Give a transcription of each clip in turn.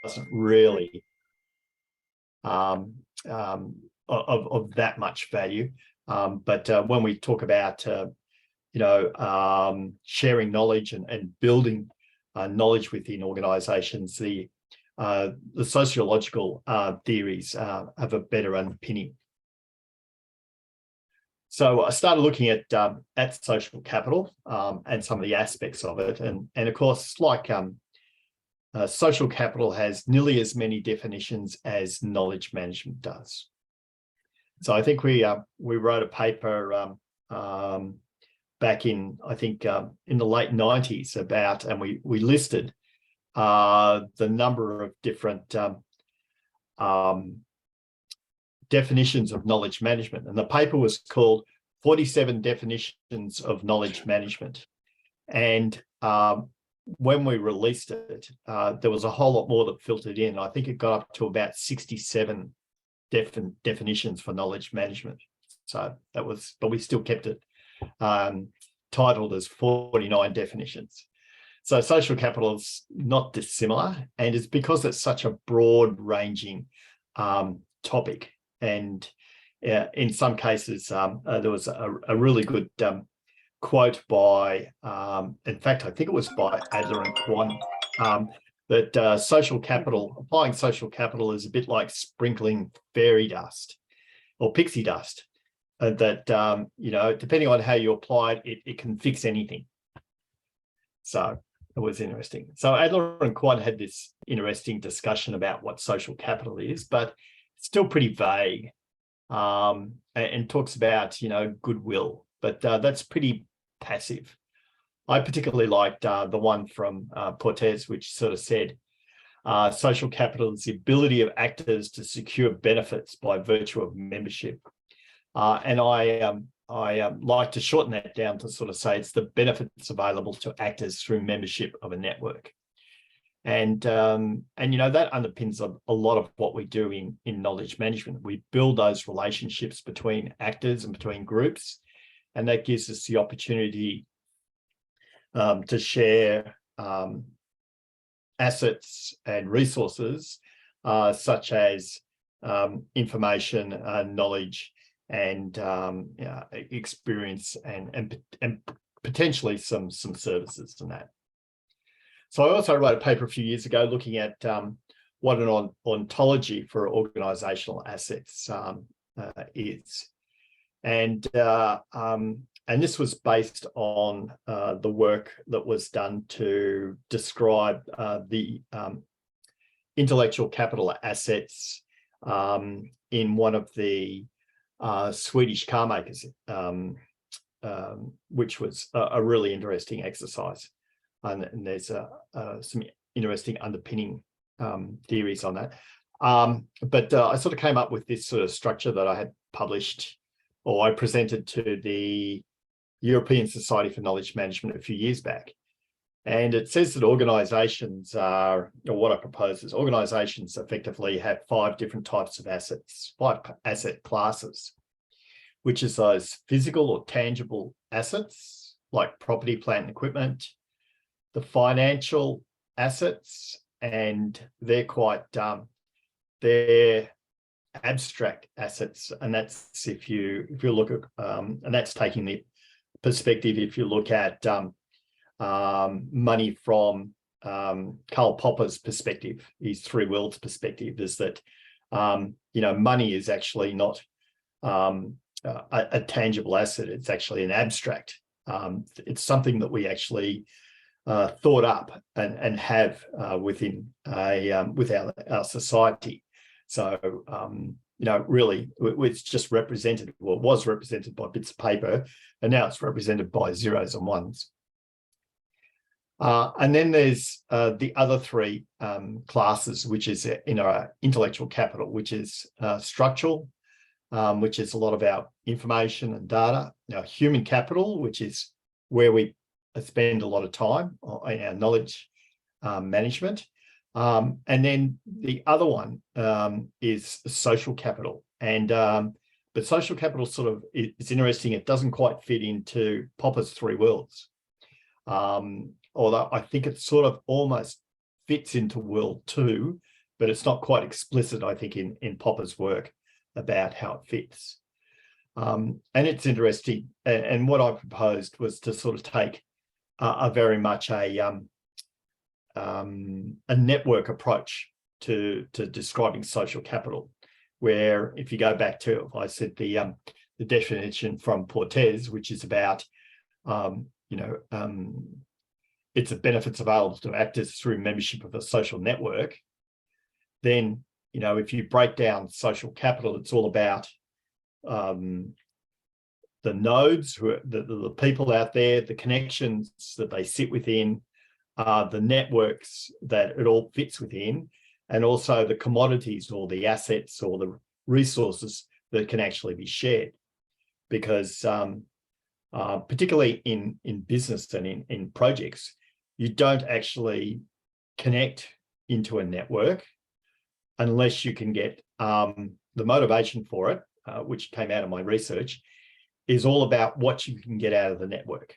wasn't really of that much value. But when we talk about sharing knowledge and building knowledge within organisations, the sociological theories have a better underpinning. So I started looking at social capital and some of the aspects of it, and of course, like social capital has nearly as many definitions as knowledge management does. So I think we wrote a paper back in, I think, in the late 90s about, and we listed the number of different definitions of knowledge management. And the paper was called 47 Definitions of Knowledge Management. And when we released it, there was a whole lot more that filtered in. I think it got up to about 67 definitions for knowledge management. So that was, but we still kept it titled as 49 definitions. So social capital is not dissimilar, and it's because it's such a broad-ranging topic. And in some cases, there was a really good quote by, in fact, I think it was by Adler and Juen, that applying social capital is a bit like sprinkling fairy dust or pixie dust. That, depending on how you apply it, it can fix anything. So it was interesting. So Adler and Juen had this interesting discussion about what social capital is, but it's still pretty vague, and talks about, goodwill, but that's pretty passive. I particularly liked the one from Portes, which sort of said, social capital is the ability of actors to secure benefits by virtue of membership. And I like to shorten that down to sort of say it's the benefits available to actors through membership of a network. And that underpins a lot of what we do in knowledge management. We build those relationships between actors and between groups, and that gives us the opportunity to share assets and resources such as information, knowledge, and experience, and potentially some services and that. So I also wrote a paper a few years ago looking at what an ontology for organizational assets is. And this was based on the work that was done to describe the intellectual capital assets in one of the Swedish car makers, which was a really interesting exercise. And there's some interesting underpinning theories on that. But I sort of came up with this sort of structure that I had published, or I presented to the European Society for Knowledge Management a few years back. And it says that organizations are, or what I propose is organizations effectively have 5 different types of assets, 5 asset classes, which is those physical or tangible assets like property, plant, and equipment, the financial assets, and they're quite, they're abstract assets. And that's if you look at, and that's taking the perspective, if you look at money from Karl Popper's perspective, his 3 worlds perspective, is that, money is actually not a tangible asset. It's actually an abstract. It's something that we actually thought up and have within with our society. So really, it's just represented, well, it was represented by bits of paper, and now it's represented by zeros and ones. And then there's the other 3 classes, which is intellectual capital, which is structural, which is a lot of our information and data. Now, human capital, which is where we spend a lot of time in our knowledge management. And then the other one is social capital. And but social capital sort of, it's interesting, it doesn't quite fit into Popper's 3 worlds. Although I think it sort of almost fits into world 2, but it's not quite explicit, I think, in Popper's work about how it fits. And it's interesting. And what I proposed was to sort of take a very much a network approach to describing social capital, where if you go back to, I said the definition from Portes, which is about it's the benefits available to actors through membership of a social network. Then, if you break down social capital, it's all about the nodes, the people out there, the connections that they sit within, the networks that it all fits within, and also the commodities or the assets or the resources that can actually be shared. Because particularly in business and in projects, you don't actually connect into a network unless you can get the motivation for it, which came out of my research, is all about what you can get out of the network.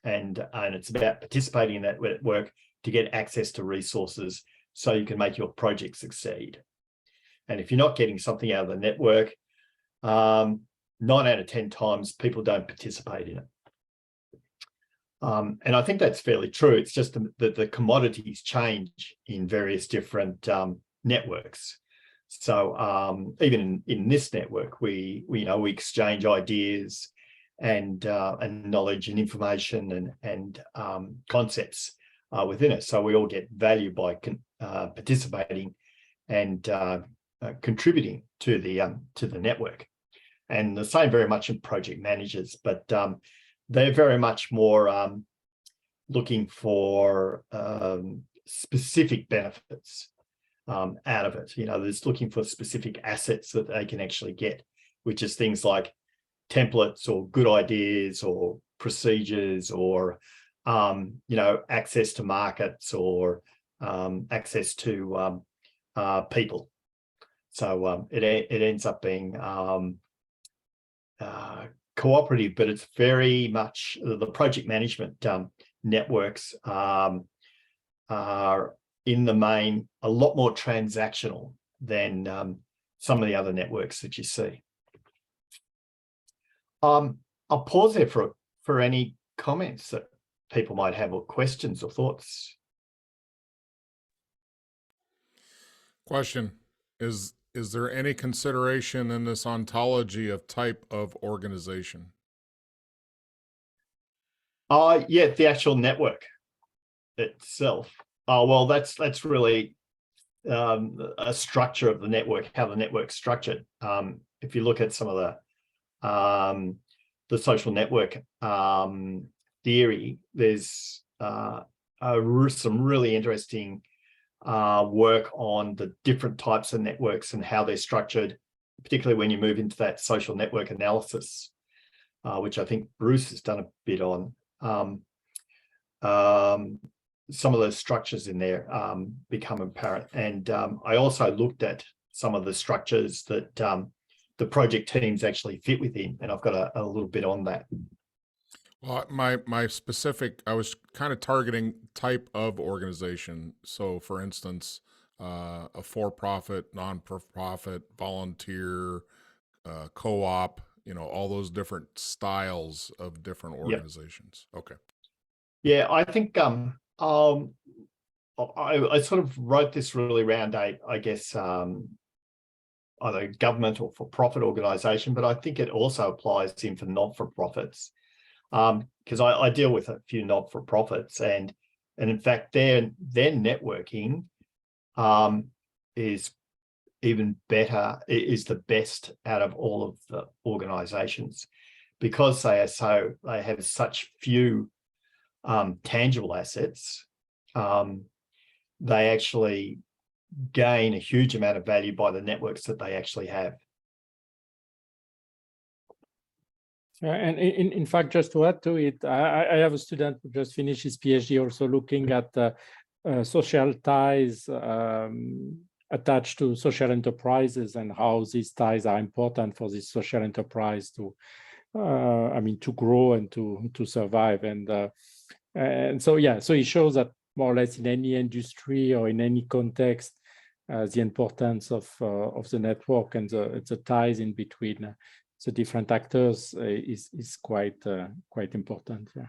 And it's about participating in that network to get access to resources so you can make your project succeed. And if you're not getting something out of the network, 9 out of 10 times people don't participate in it. And I think that's fairly true. It's just that the commodities change in various different networks. So even in this network, we exchange ideas and knowledge and information and concepts within it. So we all get value by participating and contributing to the network. And the same very much in project managers, but they're very much more looking for specific benefits out of it. They're looking for specific assets that they can actually get, which is things like templates or good ideas or procedures or access to markets or access to people. So it ends up being cooperative, but it's very much the project management networks are in the main a lot more transactional than some of the other networks that you see. I'll pause there for any comments that people might have, or questions or thoughts. Question: Is there any consideration in this ontology of type of organization? Yeah, the actual network itself. Well, that's really a structure of the network, how the network's structured. If you look at some of the social network theory, there's some really interesting work on the different types of networks and how they're structured, particularly when you move into that social network analysis, which I think Bruce has done a bit on. Some of those structures in there become apparent. And I also looked at some of the structures that the project teams actually fit within, and I've got a little bit on that. Well, my specific, I was kind of targeting type of organization. So, for instance, a for-profit, non-profit, volunteer, co-op, all those different styles of different organizations. Yep. Okay. Yeah, I think I sort of wrote this really around I guess either government or for-profit organization, but I think it also applies in for not-for-profits. Because I deal with a few not-for-profits, and in fact their networking is even better, is the best out of all of the organizations, because they have such few tangible assets. They actually gain a huge amount of value by the networks that they actually have. And in fact, just to add to it, I have a student who just finished his PhD also looking at social ties attached to social enterprises and how these ties are important for this social enterprise to grow and to survive. And so, yeah, so it shows that more or less in any industry or in any context, the importance of the network and the ties in between the different actors is quite important. Yeah.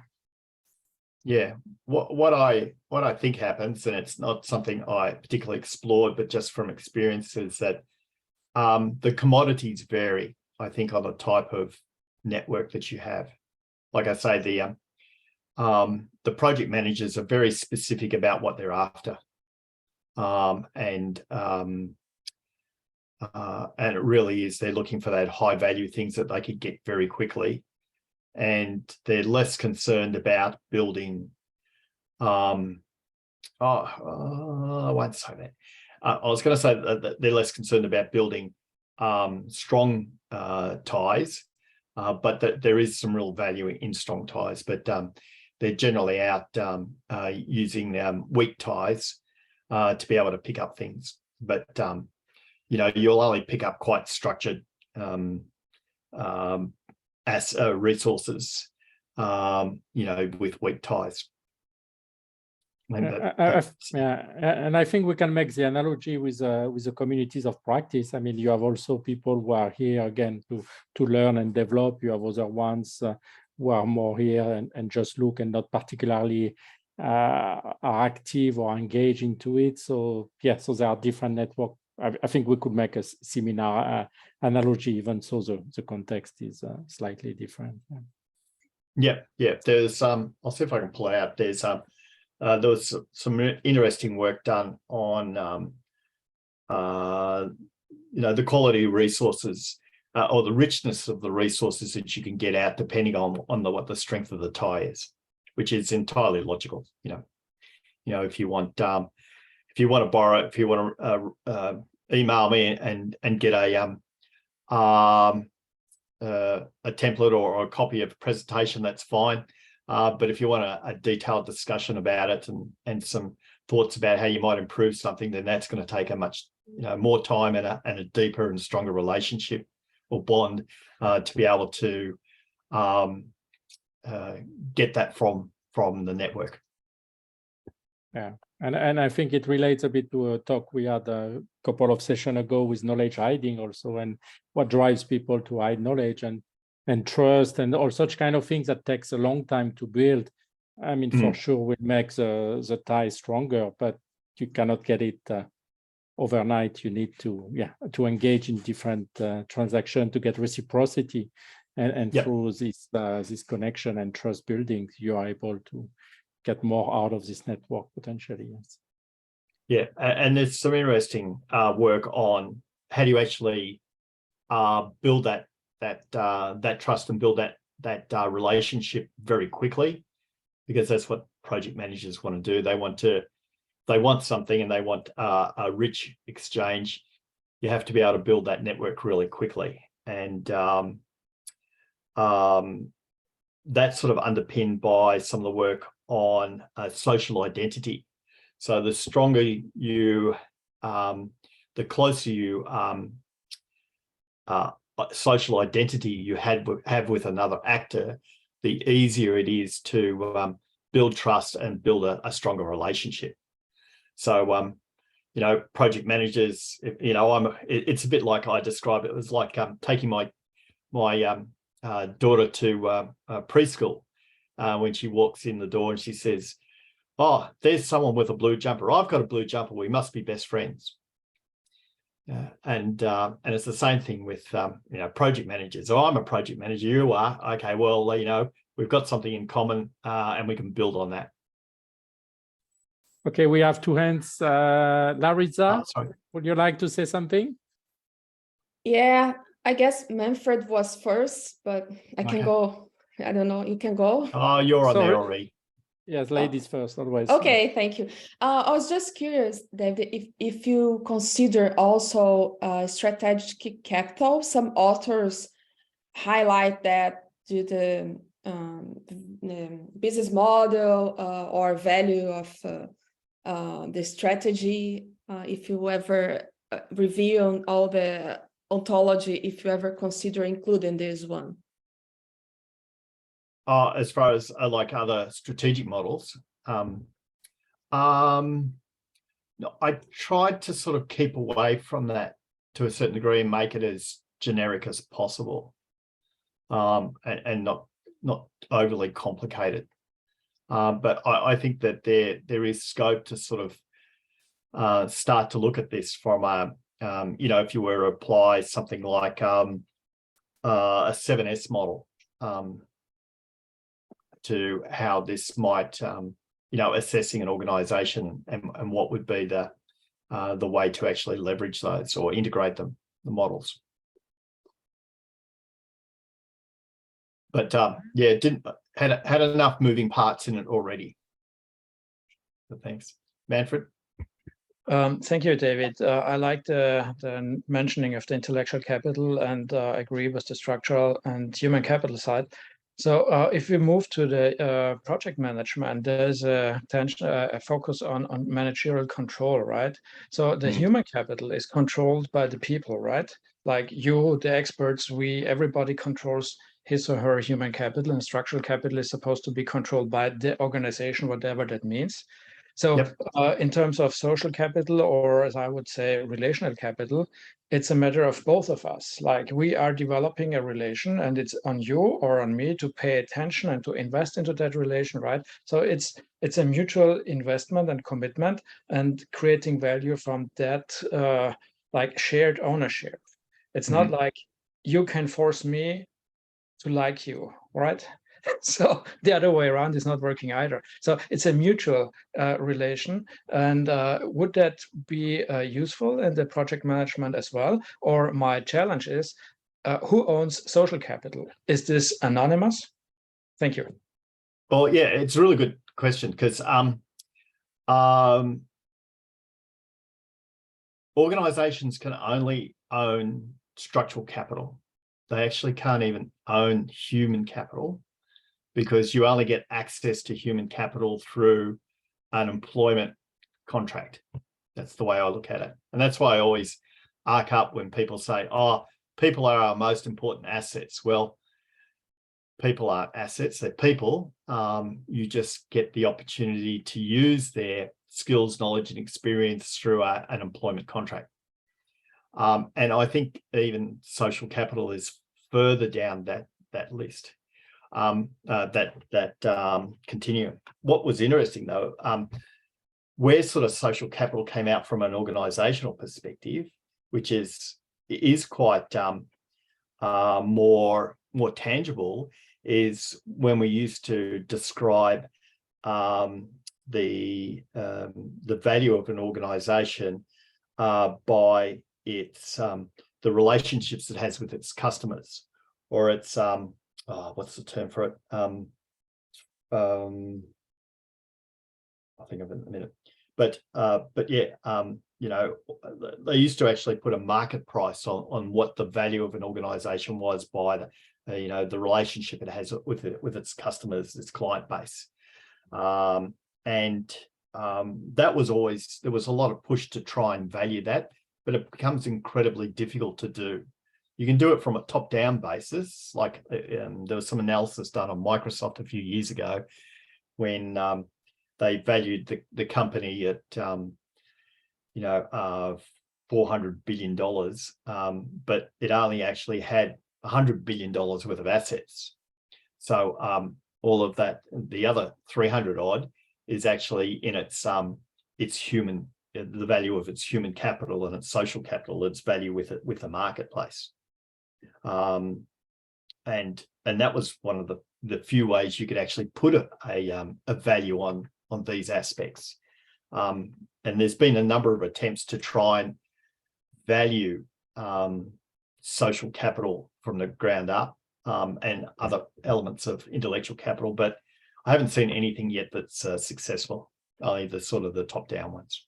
Yeah, what I think happens, and it's not something I particularly explored, but just from experience, is that the commodities vary, I think, on the type of network that you have. Like I say, the project managers are very specific about what they're after, and it really is, they're looking for that high value things that they could get very quickly, and they're less concerned about building. I won't say that. I was going to say that they're less concerned about building strong ties, but that there is some real value in strong ties. But they're generally out using weak ties to be able to pick up things. But you'll only pick up quite structured as resources, with weak ties. And I think we can make the analogy with the communities of practice. I mean, you have also people who are here again to learn and develop. You have other ones who are more here and just look and not particularly are active or engaged into it. So yeah, so there are different network. I think we could make a similar analogy, even so the context is slightly different. Yeah. There's I'll see if I can pull it out. There was some interesting work done on the quality of resources or the richness of the resources that you can get out depending on what the strength of the tie is, which is entirely logical. If you want to borrow, if you want to email me and get a template or a copy of a presentation, that's fine. But if you want a detailed discussion about it and some thoughts about how you might improve something, then that's going to take a much more time and a deeper and stronger relationship or bond to be able to get that from the network. Yeah, and I think it relates a bit to a talk we had a couple of sessions ago with knowledge hiding also, and what drives people to hide knowledge and trust and all such kind of things that takes a long time to build. I mean, for sure, will make the tie stronger, but you cannot get it overnight. You need to engage in different transactions to get reciprocity, and through this connection and trust building, you are able to get more out of this network potentially. Yes. Yeah, and there's some interesting work on how do you actually build that trust and build that relationship very quickly, because that's what project managers want to do. They want something and they want a rich exchange. You have to be able to build that network really quickly, and that's sort of underpinned by some of the work on social identity. So the stronger you, the closer you social identity you have with another actor, the easier it is to build trust and build a stronger relationship. So project managers, it's a bit like I describe it. It was like taking my daughter to preschool. When she walks in the door and she says, "Oh, there's someone with a blue jumper. I've got a blue jumper. We must be best friends." And it's the same thing with project managers. Oh, I'm a project manager. You are. Okay, well, we've got something in common, and we can build on that. Okay, we have two hands. Larissa, sorry. would you like to say something? Yeah, I guess Manfred was first, but I can go. I don't know. You can go. Oh, you're on there already. Yes, ladies first, always. Okay, thank you. I was just curious, David, if you consider also strategic capital. Some authors highlight that due to the business model or value of the strategy. If you ever review all the ontology, if you ever consider including this one. As far as like other strategic models, I tried to sort of keep away from that to a certain degree and make it as generic as possible, and not overly complicated. But I think that there is scope to sort of start to look at this from a, if you were to apply something like a 7S model to how this might, assessing an organisation and what would be the way to actually leverage those or integrate them, the models. But yeah, had enough moving parts in it already. But thanks, Manfred. Thank you, David. I like the mentioning of the intellectual capital, and I agree with the structural and human capital side. So if we move to the project management, there's a focus on managerial control, right? So the human capital is controlled by the people, right? Like you, the experts, everybody controls his or her human capital, and structural capital is supposed to be controlled by the organization, whatever that means. So in terms of social capital, or as I would say, relational capital, it's a matter of both of us. Like we are developing a relation, and it's on you or on me to pay attention and to invest into that relation, right? So it's a mutual investment and commitment, and creating value from that like shared ownership. It's not like you can force me to like you, right? So the other way around is not working either. So it's a mutual relation. And would that be useful in the project management as well? Or my challenge is, who owns social capital? Is this anonymous? Thank you. Well, yeah, it's a really good question, because organizations can only own structural capital. They actually can't even own human capital, because you only get access to human capital through an employment contract. That's the way I look at it. And that's why I always arc up when people say, oh, people are our most important assets. Well, people aren't assets, they're people. You just get the opportunity to use their skills, knowledge, and experience through an employment contract. And I think even social capital is further down that list. Continuum. What was interesting though, where sort of social capital came out from an organizational perspective, which is quite more tangible, is when we used to describe the value of an organization by its the relationships it has with its customers, or its what's the term for it? I'll think of it in a minute. But yeah, they used to actually put a market price on what the value of an organization was by the relationship it has with its customers, its client base. That was always, there was a lot of push to try and value that, but it becomes incredibly difficult to do. You can do it from a top-down basis, like there was some analysis done on Microsoft a few years ago when they valued the company at $400 billion, but it only actually had $100 billion worth of assets. So all of that, the other 300 odd, is actually in its human, the value of its human capital and its social capital, its value with the marketplace. And that was one of the few ways you could actually put a value on these aspects. And there's been a number of attempts to try and value social capital from the ground up, and other elements of intellectual capital, but I haven't seen anything yet that's successful, only the sort of the top-down ones.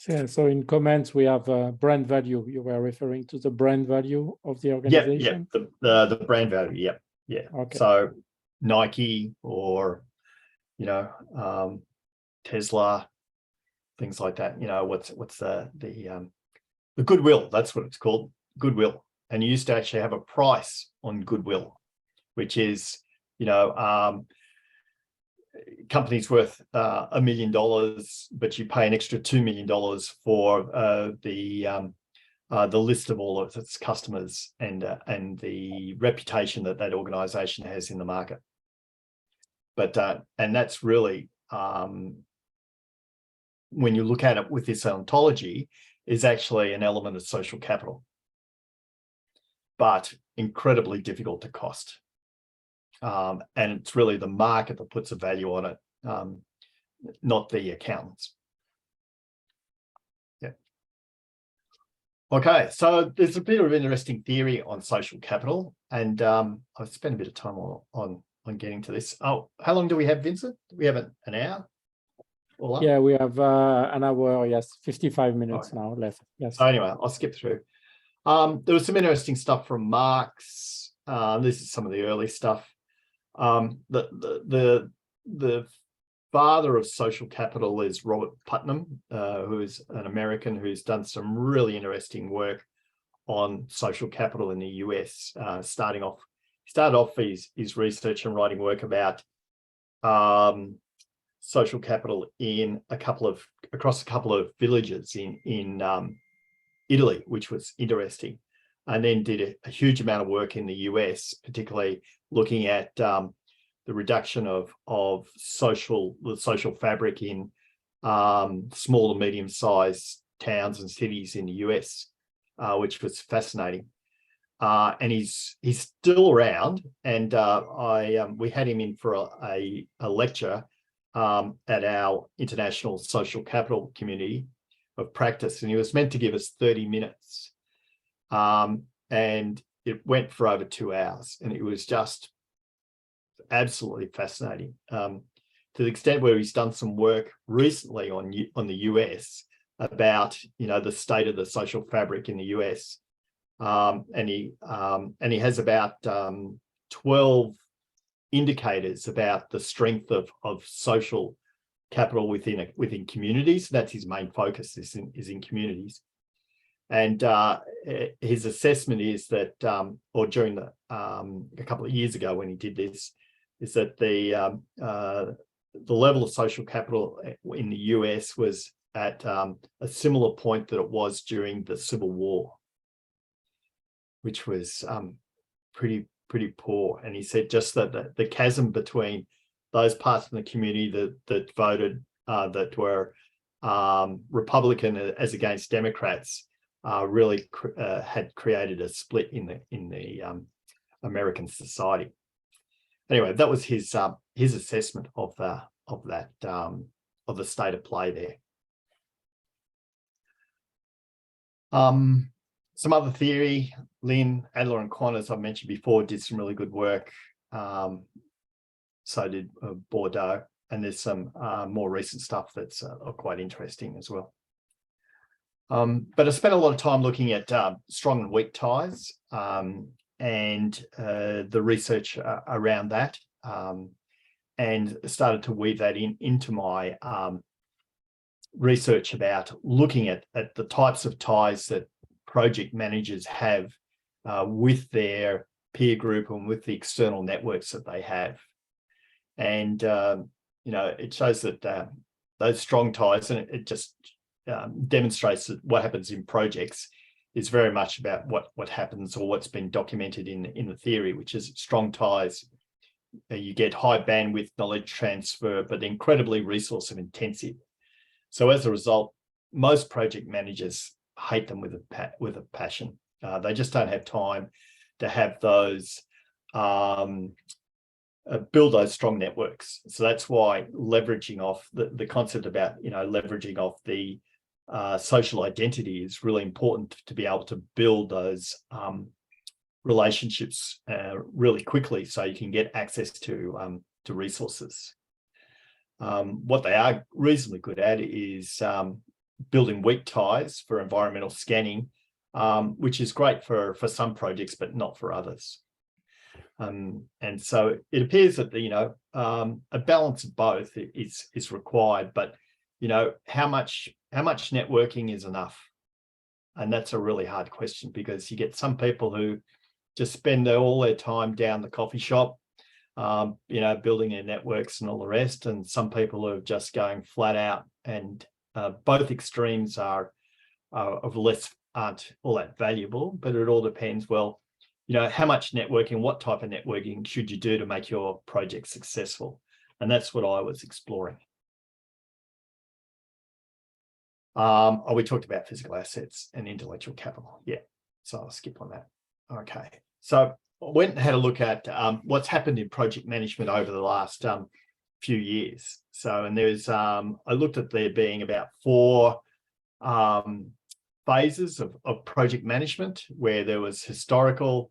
Yeah, so in comments, we have brand value. You were referring to the brand value of the organization? Yeah, the brand value, yeah. Okay. So Nike or, Tesla, things like that, what's the goodwill, that's what it's called, goodwill. And you used to actually have a price on goodwill, which is, company's worth $1 million, but you pay an extra $2 million for the list of all of its customers and the reputation that that organization has in the market. But and that's really when you look at it with this ontology, is actually an element of social capital, but incredibly difficult to cost. And it's really the market that puts a value on it, not the accountants. Yeah. Okay, so there's a bit of interesting theory on social capital, and I've spent a bit of time on getting to this. Oh, how long do we have, Vincent? We have an hour? Yeah, we have an hour, yes, 55 minutes now left. Yes. So anyway, I'll skip through. There was some interesting stuff from Marx. This is some of the early stuff. The father of social capital is Robert Putnam, who is an American who's done some really interesting work on social capital in the US. He started off his research and writing work about social capital in across a couple of villages in Italy, which was interesting, and then did a huge amount of work in the US, particularly looking at the reduction of the social fabric in small to medium-sized towns and cities in the US, which was fascinating. And he's still around, and we had him in for a lecture at our international social capital community of practice, and he was meant to give us 30 minutes, and it went for over 2 hours, and it was just absolutely fascinating, to the extent where he's done some work recently on the US about the state of the social fabric in the US, and he has about 12 indicators about the strength of social capital within communities. That's his main focus, is in communities. And his assessment is that, or during a couple of years ago when he did this, is that the level of social capital in the US was at a similar point that it was during the Civil War, which was pretty poor. And he said just that the chasm between those parts of the community that voted that were Republican as against Democrats really had created a split in the American society. Anyway, that was his assessment of the state of play there. Some other theory, Lynn, Adler and Quan, as I mentioned before, did some really good work. So did Bordeaux, and there's some more recent stuff that's quite interesting as well. But I spent a lot of time looking at strong and weak ties, and the research around that, and started to weave that into my research about looking at the types of ties that project managers have with their peer group and with the external networks that they have. And it shows that those strong ties, and it just demonstrates that what happens in projects is very much about what happens, or what's been documented in the theory, which is strong ties. You get high bandwidth knowledge transfer, but incredibly resource intensive. So as a result, most project managers hate them with a passion. They just don't have time to have those build those strong networks. So that's why leveraging off the concept about leveraging off the social identity is really important, to be able to build those relationships really quickly, so you can get access to resources. What they are reasonably good at is building weak ties for environmental scanning, which is great for some projects, but not for others. And so it appears that a balance of both is required, but how much networking is enough? And that's a really hard question, because you get some people who just spend all their time down the coffee shop, building their networks and all the rest. And some people are just going flat out, and both extremes aren't all that valuable, but it all depends. Well, how much networking, what type of networking should you do to make your project successful? And that's what I was exploring. We talked about physical assets and intellectual capital. Yeah, so I'll skip on that. Okay, so I went and had a look at what's happened in project management over the last few years. So, and there's, I looked at there being about 4 phases of project management, where there was historical,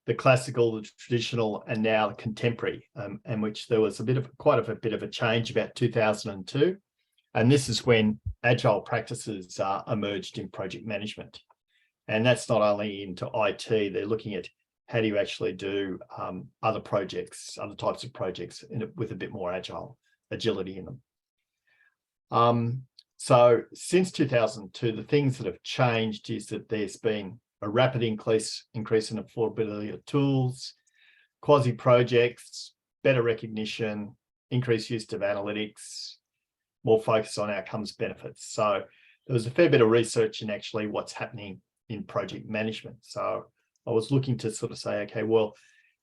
the classical, the traditional, and now the contemporary, and which there was quite a bit of a change about 2002. And this is when agile practices emerged in project management. And that's not only into IT, they're looking at how do you actually do other types of projects with a bit more agility in them. So since 2002, the things that have changed is that there's been a rapid increase in affordability of tools, quasi-projects, better recognition, increased use of analytics, more focus on outcomes benefits. So there was a fair bit of research in actually what's happening in project management. So I was looking to sort of say, okay, well,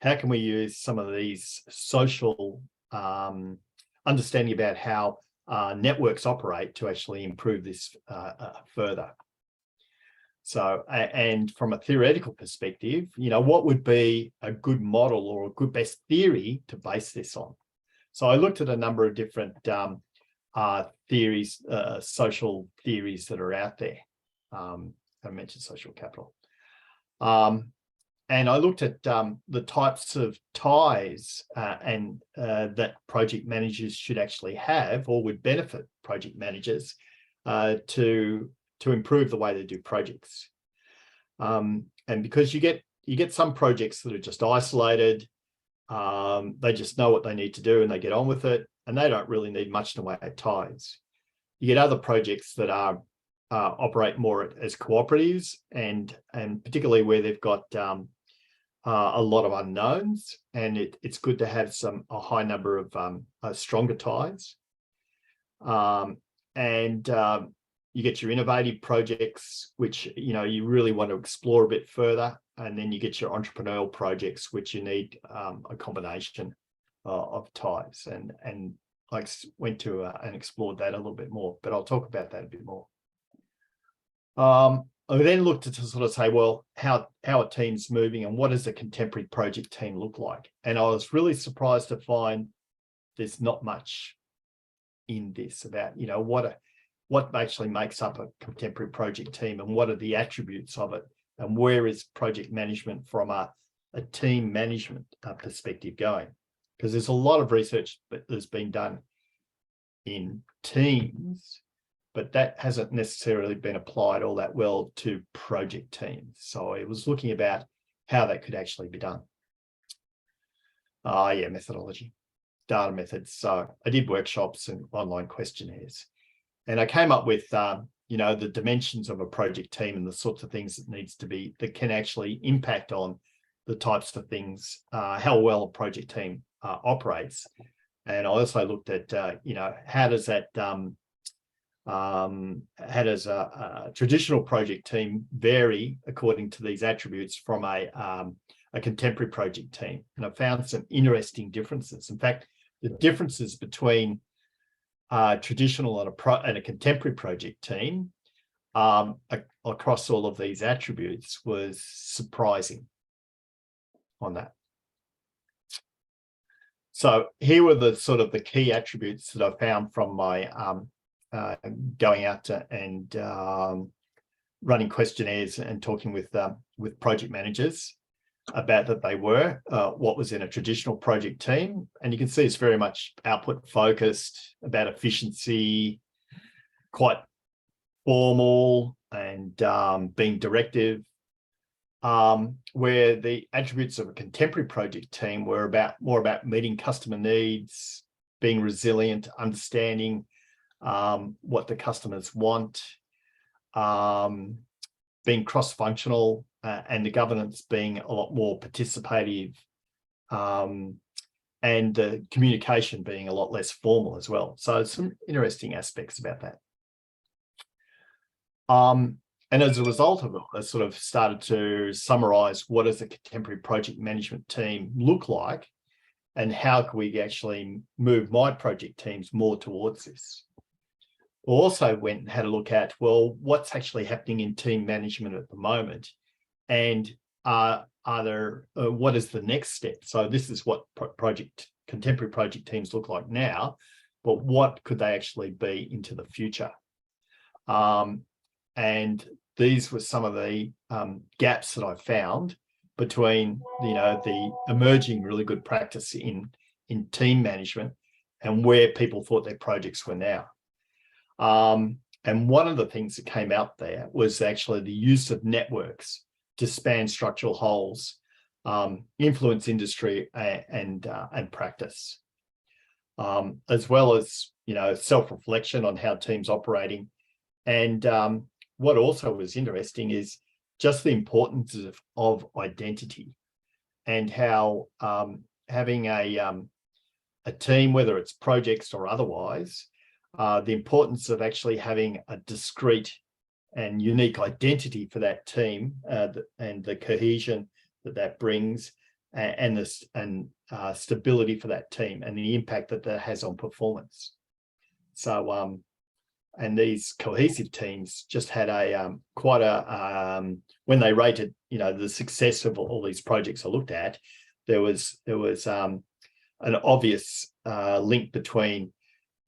how can we use some of these social understanding about how networks operate to actually improve this further? So, and from a theoretical perspective, what would be a good model or a good best theory to base this on? So I looked at a number of different theories, social theories that are out there. I mentioned social capital. And I looked at the types of ties that project managers should actually have, or would benefit project managers to improve the way they do projects. And because you get some projects that are just isolated, they just know what they need to do and they get on with it, and they don't really need much in the way of ties. You get other projects that operate more as cooperatives, and particularly where they've got a lot of unknowns, and it's good to have a high number of stronger ties. You get your innovative projects, which you really want to explore a bit further, and then you get your entrepreneurial projects, which you need a combination of ties. And I went to and explored that a little bit more, but I'll talk about that a bit more. I then looked to sort of say, well, how are teams moving, and what does a contemporary project team look like? And I was really surprised to find there's not much in this about, what actually makes up a contemporary project team, and what are the attributes of it, and where is project management from a team management perspective going? Because there's a lot of research that's been done in teams, but that hasn't necessarily been applied all that well to project teams. So it was looking about how that could actually be done. Methodology, data methods. So I did workshops and online questionnaires, and I came up with, the dimensions of a project team and the sorts of things that can actually impact on the types of things, how well a project team operates. And I also looked at, how does a traditional project team vary according to these attributes from a contemporary project team? And I found some interesting differences. In fact, the differences between traditional and a contemporary project team across all of these attributes was surprising on that. So here were the sort of the key attributes that I found from my going out and running questionnaires and talking with project managers about that they were, what was in a traditional project team. And you can see it's very much output focused, about efficiency, quite formal, and being directive, where the attributes of a contemporary project team were more about meeting customer needs, being resilient, understanding what the customers want, being cross-functional, and the governance being a lot more participative, and the communication being a lot less formal as well. So some interesting aspects about that. And as a result of it, I sort of started to summarize what does a contemporary project management team look like, and how can we actually move my project teams more towards this. Also went and had a look at, well, what's actually happening in team management at the moment, and what is the next step? So this is what contemporary project teams look like now, but what could they actually be into the future? And these were some of the gaps that I found between, the emerging really good practice in team management and where people thought their projects were now. And one of the things that came out there was actually the use of networks to span structural wholes, influence industry and practice, as well as, self-reflection on how teams operating. And what also was interesting is just the importance of identity, and how having a team, whether it's projects or otherwise, the importance of actually having a discrete and unique identity for that team, and the cohesion that brings, and stability for that team, and the impact that has on performance. So and these cohesive teams just had quite a when they rated, the success of all these projects I looked at, there was an obvious link between,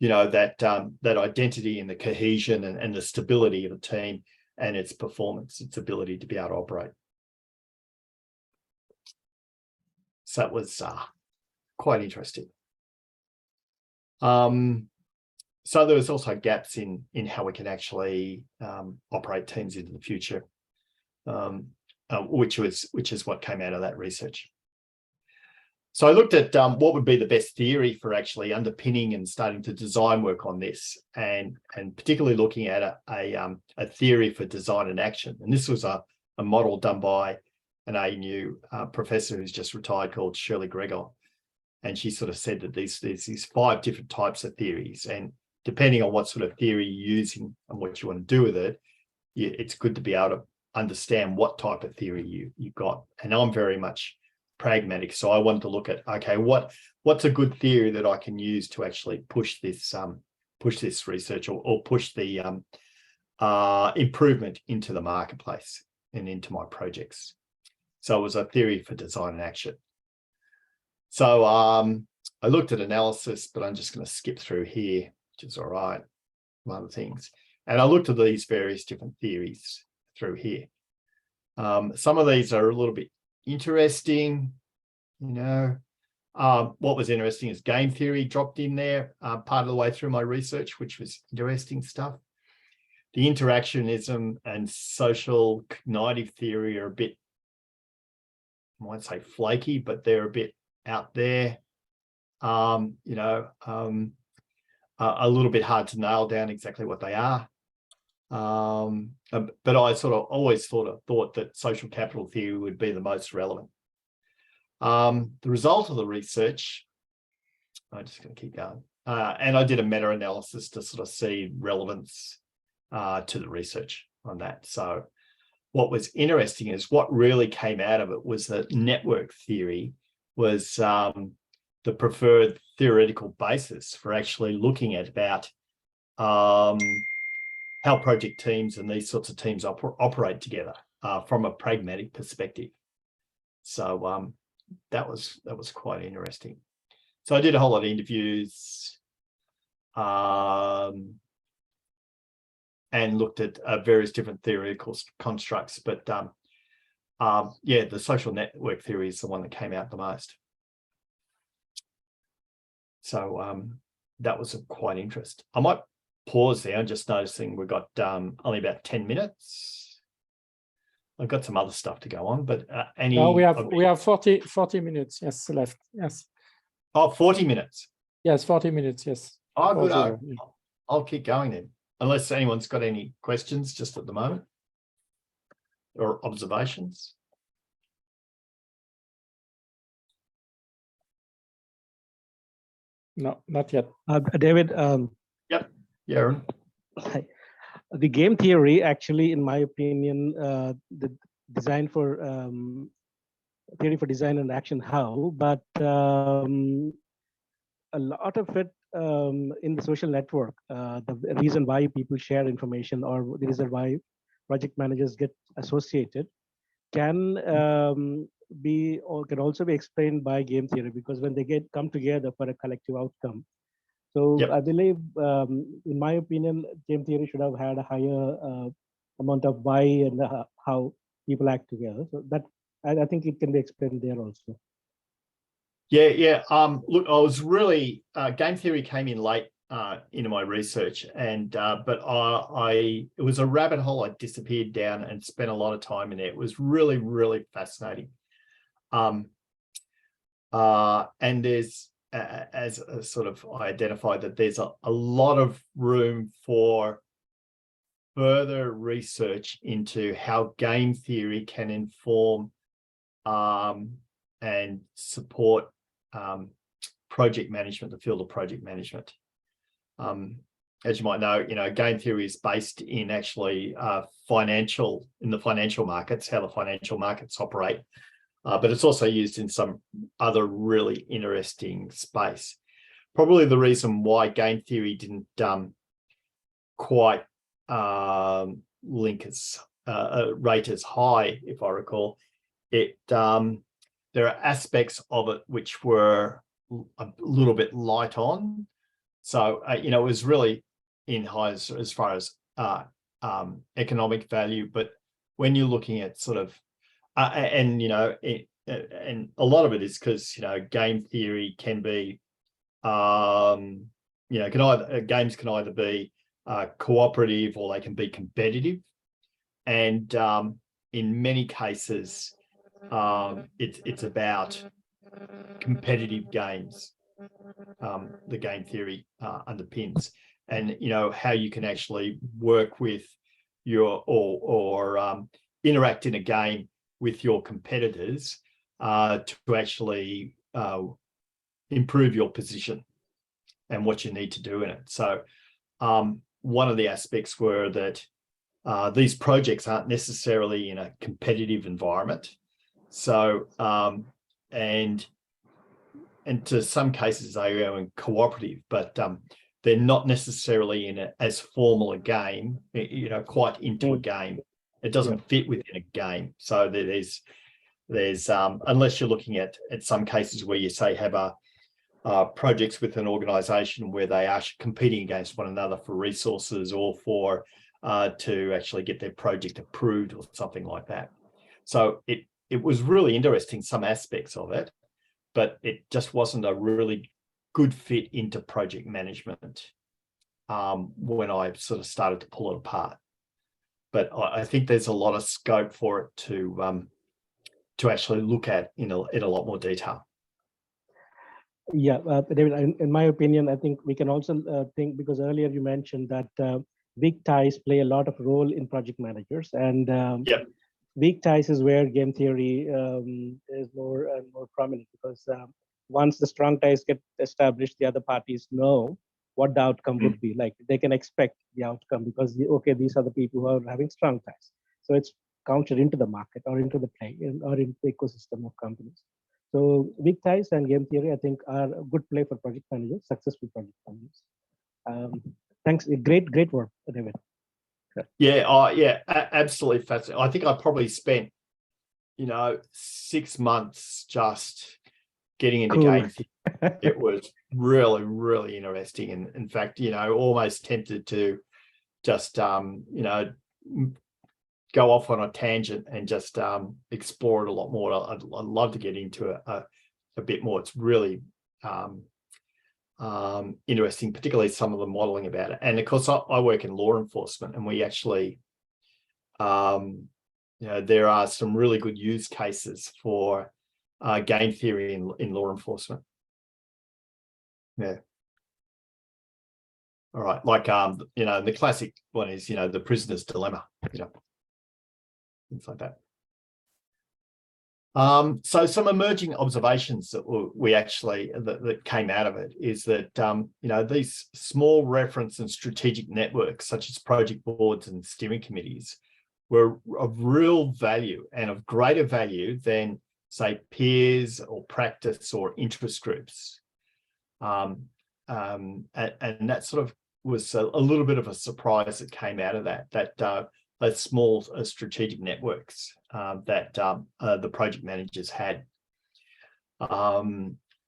that identity and the cohesion and the stability of a team and its performance, its ability to be able to operate. So that was quite interesting. So there was also gaps in how we can actually operate teams into the future, which is what came out of that research. So I looked at what would be the best theory for actually underpinning and starting to design work on this, and particularly looking at a theory for design and action. And this was a model done by an ANU professor who's just retired called Shirley Gregor. And she sort of said that there's these 5 different types of theories, and depending on what sort of theory you're using and what you want to do with it, it's good to be able to understand what type of theory you've got. And I'm very much pragmatic, so I wanted to look at, okay, what's a good theory that I can use to actually push this research or push the improvement into the marketplace and into my projects. So it was a theory for design and action. So I looked at analysis, but I'm just going to skip through here, which is all right, one of the things. And I looked at these various different theories through here. Some of these are a little bit interesting, What was interesting is game theory dropped in there part of the way through my research, which was interesting stuff. The interactionism and social cognitive theory are a bit, I might say flaky, but they're a bit out there. A little bit hard to nail down exactly what they are. But I sort of always thought that social capital theory would be the most relevant. The result of the research, I'm just going to keep going. And I did a meta-analysis to sort of see relevance to the research on that. So what was interesting is what really came out of it was that network theory was the preferred theoretical basis for actually looking at about how project teams and these sorts of teams operate together from a pragmatic perspective. So that was quite interesting. So I did a whole lot of interviews and looked at various different theoretical constructs, but the social network theory is the one that came out the most. So that was of quite interest. I might pause there. I'm just noticing we've got only about 10 minutes. I've got some other stuff to go on, but No, we have 40 minutes, yes, left. Yes. Oh, 40 minutes. Yes, 40 minutes, yes. Oh, good. I'll keep going then, unless anyone's got any questions just at the moment or observations. No, not yet. David, Yep. Yeah. the game theory actually, in my opinion, the design for theory for design and action, how, but a lot of it in the social network, the reason why people share information or the reason why project managers get associated can be or can also be explained by game theory, because when they come together for a collective outcome. So Yep. I believe, in my opinion, game theory should have had a higher amount of why and how people act together. So that I think it can be explained there also. Yeah. Look, I was really game theory came in late into my research, and but it was a rabbit hole I disappeared down and spent a lot of time in it. It was really, really fascinating. And there's as a sort of I identified that there's a lot of room for further research into how game theory can inform and support project management, the field of project management. As you might know, game theory is based in actually the financial markets, how the financial markets operate, but it's also used in some other really interesting space. Probably the reason why game theory didn't quite link as rate as high, if I recall, there are aspects of it which were a little bit light on. So, it was really in high as far as economic value. But when you're looking at sort of, and a lot of it is because, game theory can be, games can either be cooperative or they can be competitive. And in many cases, it's about competitive games. The game theory underpins, and how you can actually work with your or interact in a game with your competitors to actually improve your position and what you need to do in it. So one of the aspects were that these projects aren't necessarily in a competitive environment. So and to some cases they are in cooperative, but they're not necessarily in as formal a game, quite into a game. It doesn't fit within a game. So there's unless you're looking at some cases where you say have projects with an organization where they are competing against one another for resources or for to actually get their project approved or something like that. So it was really interesting, some aspects of it, but it just wasn't a really good fit into project management when I sort of started to pull it apart. But I think there's a lot of scope for it to actually look at in a lot more detail. Yeah, David, in my opinion, I think we can also think, because earlier you mentioned that weak ties play a lot of role in project managers, and weak ties is where game theory is more and more prominent, because once the strong ties get established, the other parties know what the outcome would be. Like, they can expect the outcome because these are the people who are having strong ties. So it's counted into the market or into the play or into the ecosystem of companies. So weak ties and game theory, I think, are a good play for project managers, successful project managers. Thanks, great work, David. Yeah, absolutely fascinating. I think I probably spent, 6 months just getting into games. It was really, really interesting. And in fact, almost tempted to just, go off on a tangent and just explore it a lot more. I'd love to get into it a bit more. It's really interesting, particularly some of the modeling about it. And of course, I work in law enforcement, and we actually, there are some really good use cases for game theory in law enforcement. Yeah. All right. Like, the classic one is, the prisoner's dilemma, things like that. So some emerging observations that we actually that came out of it is that these small reference and strategic networks such as project boards and steering committees were of real value and of greater value than, say, peers or practice or interest groups. And that sort of was a little bit of a surprise that came out of that those small strategic networks that the project managers had.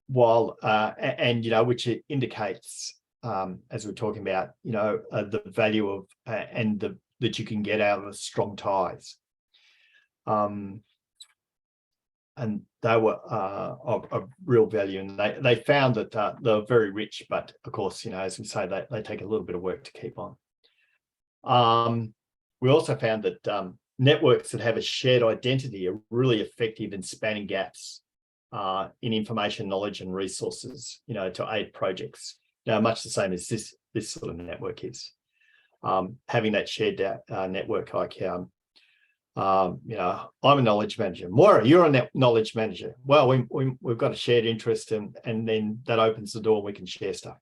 Which it indicates, as we're talking about, the value of that you can get out of strong ties. And they were of real value, and they found that they're very rich, but of course, as we say, they take a little bit of work to keep on. We also found that networks that have a shared identity are really effective in spanning gaps in information, knowledge, and resources, to aid projects. Much the same as this sort of network is. Having that shared network, like, I'm a knowledge manager. Moira, you're a knowledge manager. Well, we've got a shared interest, and then that opens the door and we can share stuff.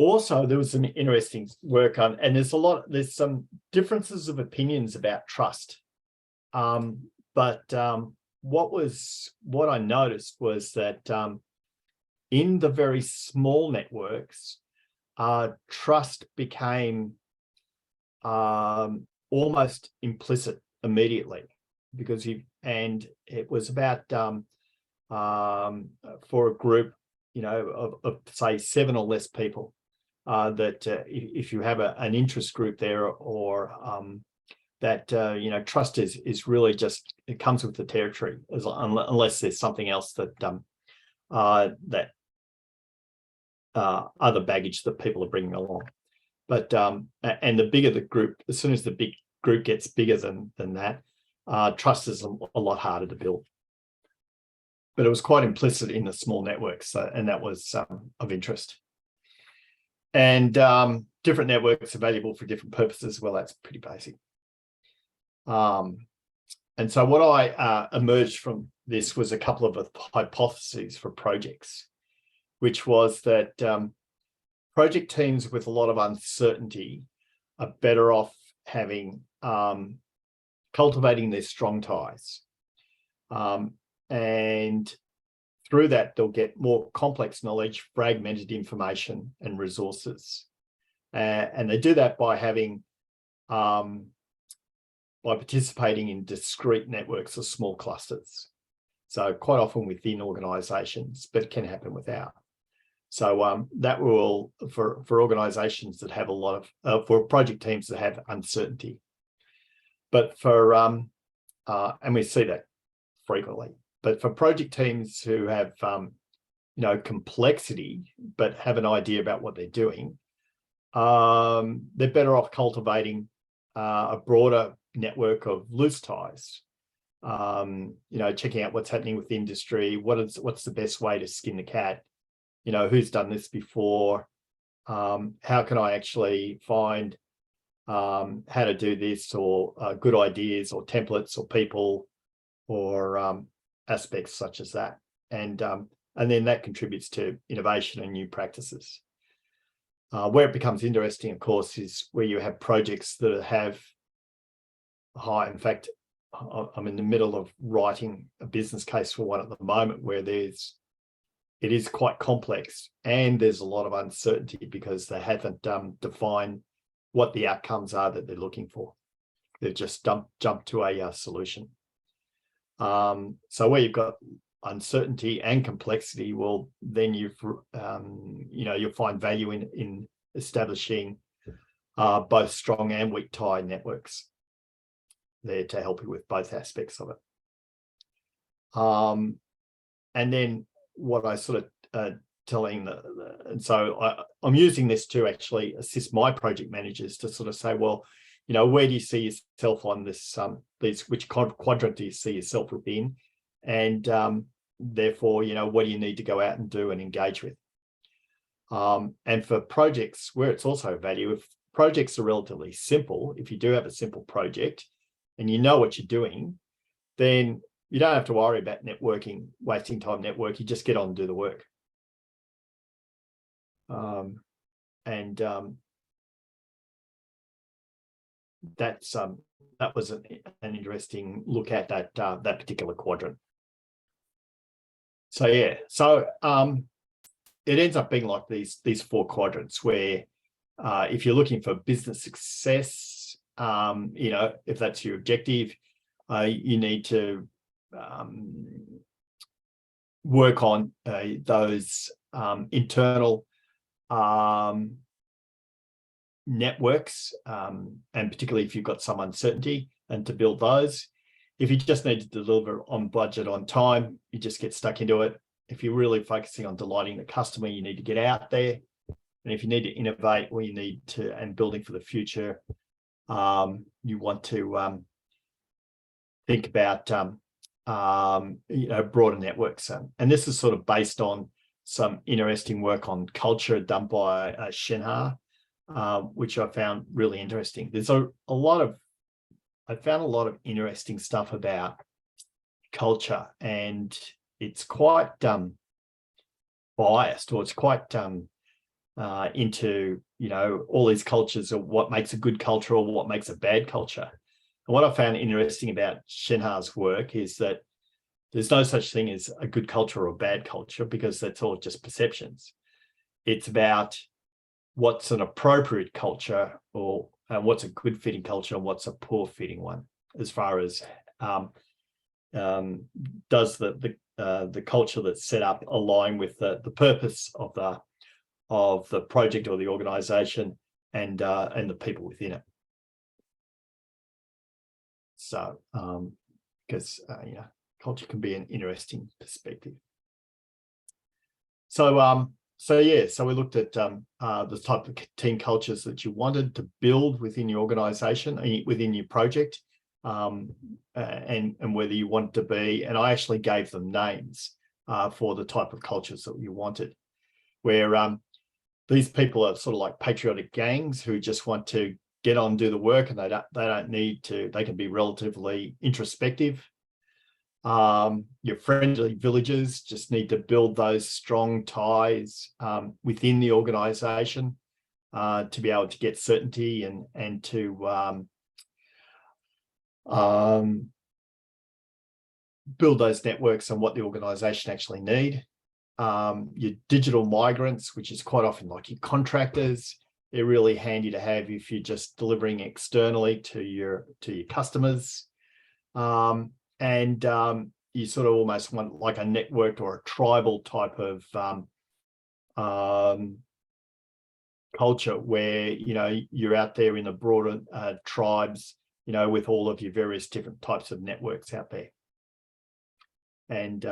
Also, there was some interesting work on, and there's some differences of opinions about trust. But what I noticed was that in the very small networks, trust became almost implicit immediately, because it was about for a group, of say 7 or less people, that if you have an interest group there, or trust is really just, it comes with the territory, unless there's something else that other baggage that people are bringing along. But and the bigger the group, as soon as the big group gets bigger than that, trust is a lot harder to build. But it was quite implicit in the small networks, and that was of interest. And different networks are valuable for different purposes. Well, that's pretty basic. And so what I emerged from this was a couple of hypotheses for projects, which was that project teams with a lot of uncertainty are better off having cultivating their strong ties. And through that, they'll get more complex knowledge, fragmented information, and resources. And they do that by having, by participating in discrete networks or small clusters. So quite often within organisations, but it can happen without. So that will, for organisations that have a lot of, for project teams that have uncertainty. But for, and we see that frequently. But for project teams who have, complexity, but have an idea about what they're doing, they're better off cultivating a broader network of loose ties. Checking out what's happening with the industry, what's the best way to skin the cat, who's done this before, how can I actually find how to do this, or good ideas or templates or people or aspects such as that, and then that contributes to innovation and new practices. Where it becomes interesting, of course, is where you have projects that have high. In fact, I'm in the middle of writing a business case for one at the moment where it is quite complex and there's a lot of uncertainty because they haven't defined what the outcomes are that they're looking for. They've just jumped to a solution. So where you've got uncertainty and complexity, well, then you'll find value in establishing both strong and weak tie networks there to help you with both aspects of it. And then what I sort of telling and so I'm using this to actually assist my project managers to sort of say, well, where do you see yourself on this, which quadrant do you see yourself within? And therefore, what do you need to go out and do and engage with? And for projects where it's also value, if projects are relatively simple, if you do have a simple project and you know what you're doing, then you don't have to worry about networking, wasting time networking. You just get on and do the work. That was an interesting look at that particular quadrant. So yeah, so it ends up being like these 4 quadrants where if you're looking for business success, you know, if that's your objective, you need to work on those internal networks, and particularly if you've got some uncertainty, and to build those. If you just need to deliver on budget on time, you just get stuck into it. If you're really focusing on delighting the customer, you need to get out there. And if you need to innovate, or you need to, and building for the future, you want to think about you know, broader networks. And this is sort of based on some interesting work on culture done by Shenha, which I found really interesting. There's I found a lot of interesting stuff about culture, and it's quite biased, or it's quite into, you know, all these cultures of what makes a good culture or what makes a bad culture. And what I found interesting about Shenha's work is that there's no such thing as a good culture or a bad culture, because that's all just perceptions. It's about what's an appropriate culture, or what's a good fitting culture and what's a poor fitting one, as far as does the culture that's set up align with the purpose of the project or the organization, and the people within it. So because you know, culture can be an interesting perspective. So yeah, so we looked at the type of team cultures that you wanted to build within your organization, within your project, and whether you want to be, and I actually gave them names for the type of cultures that you wanted, where these people are sort of like patriotic gangs who just want to get on and do the work, and they don't need to, they can be relatively introspective. Your friendly villagers just need to build those strong ties within the organization to be able to get certainty and to build those networks on what the organization actually need. Your digital migrants, which is quite often like your contractors, they're really handy to have if you're just delivering externally to your customers. You sort of almost want like a networked or a tribal type of culture, where, you know, you're out there in the broader tribes, you know, with all of your various different types of networks out there. And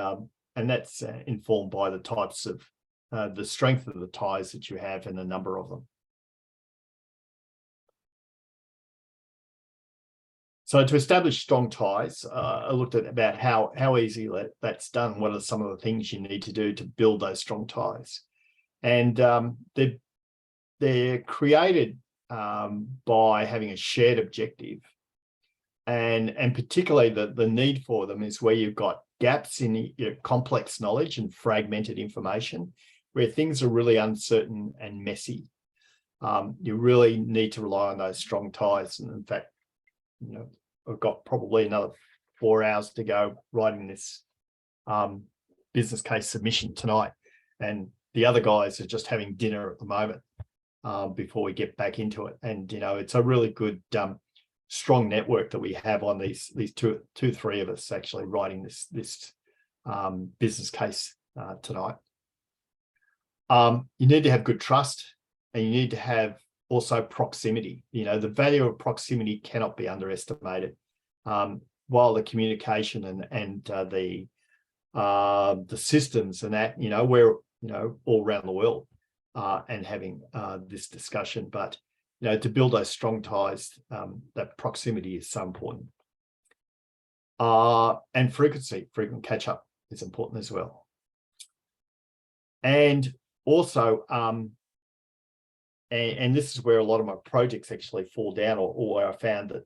that's informed by the types of the strength of the ties that you have and the number of them. So to establish strong ties, I looked at about how easy that's done. What are some of the things you need to do to build those strong ties? And they're created by having a shared objective, and particularly the need for them is where you've got gaps in your complex knowledge and fragmented information, where things are really uncertain and messy. You really need to rely on those strong ties. And in fact, you know, I've got probably another 4 hours to go writing this business case submission tonight, and the other guys are just having dinner at the moment before we get back into it. And you know, it's a really good strong network that we have on these three of us actually writing this business case tonight. You need to have good trust, and you need to have also proximity. You know, the value of proximity cannot be underestimated. While the communication and the systems and that, you know, we're, you know, all around the world and having this discussion, but you know, to build those strong ties, that proximity is so important. And frequent catch up is important as well. And also, and this is where a lot of my projects actually fall down, or where I found that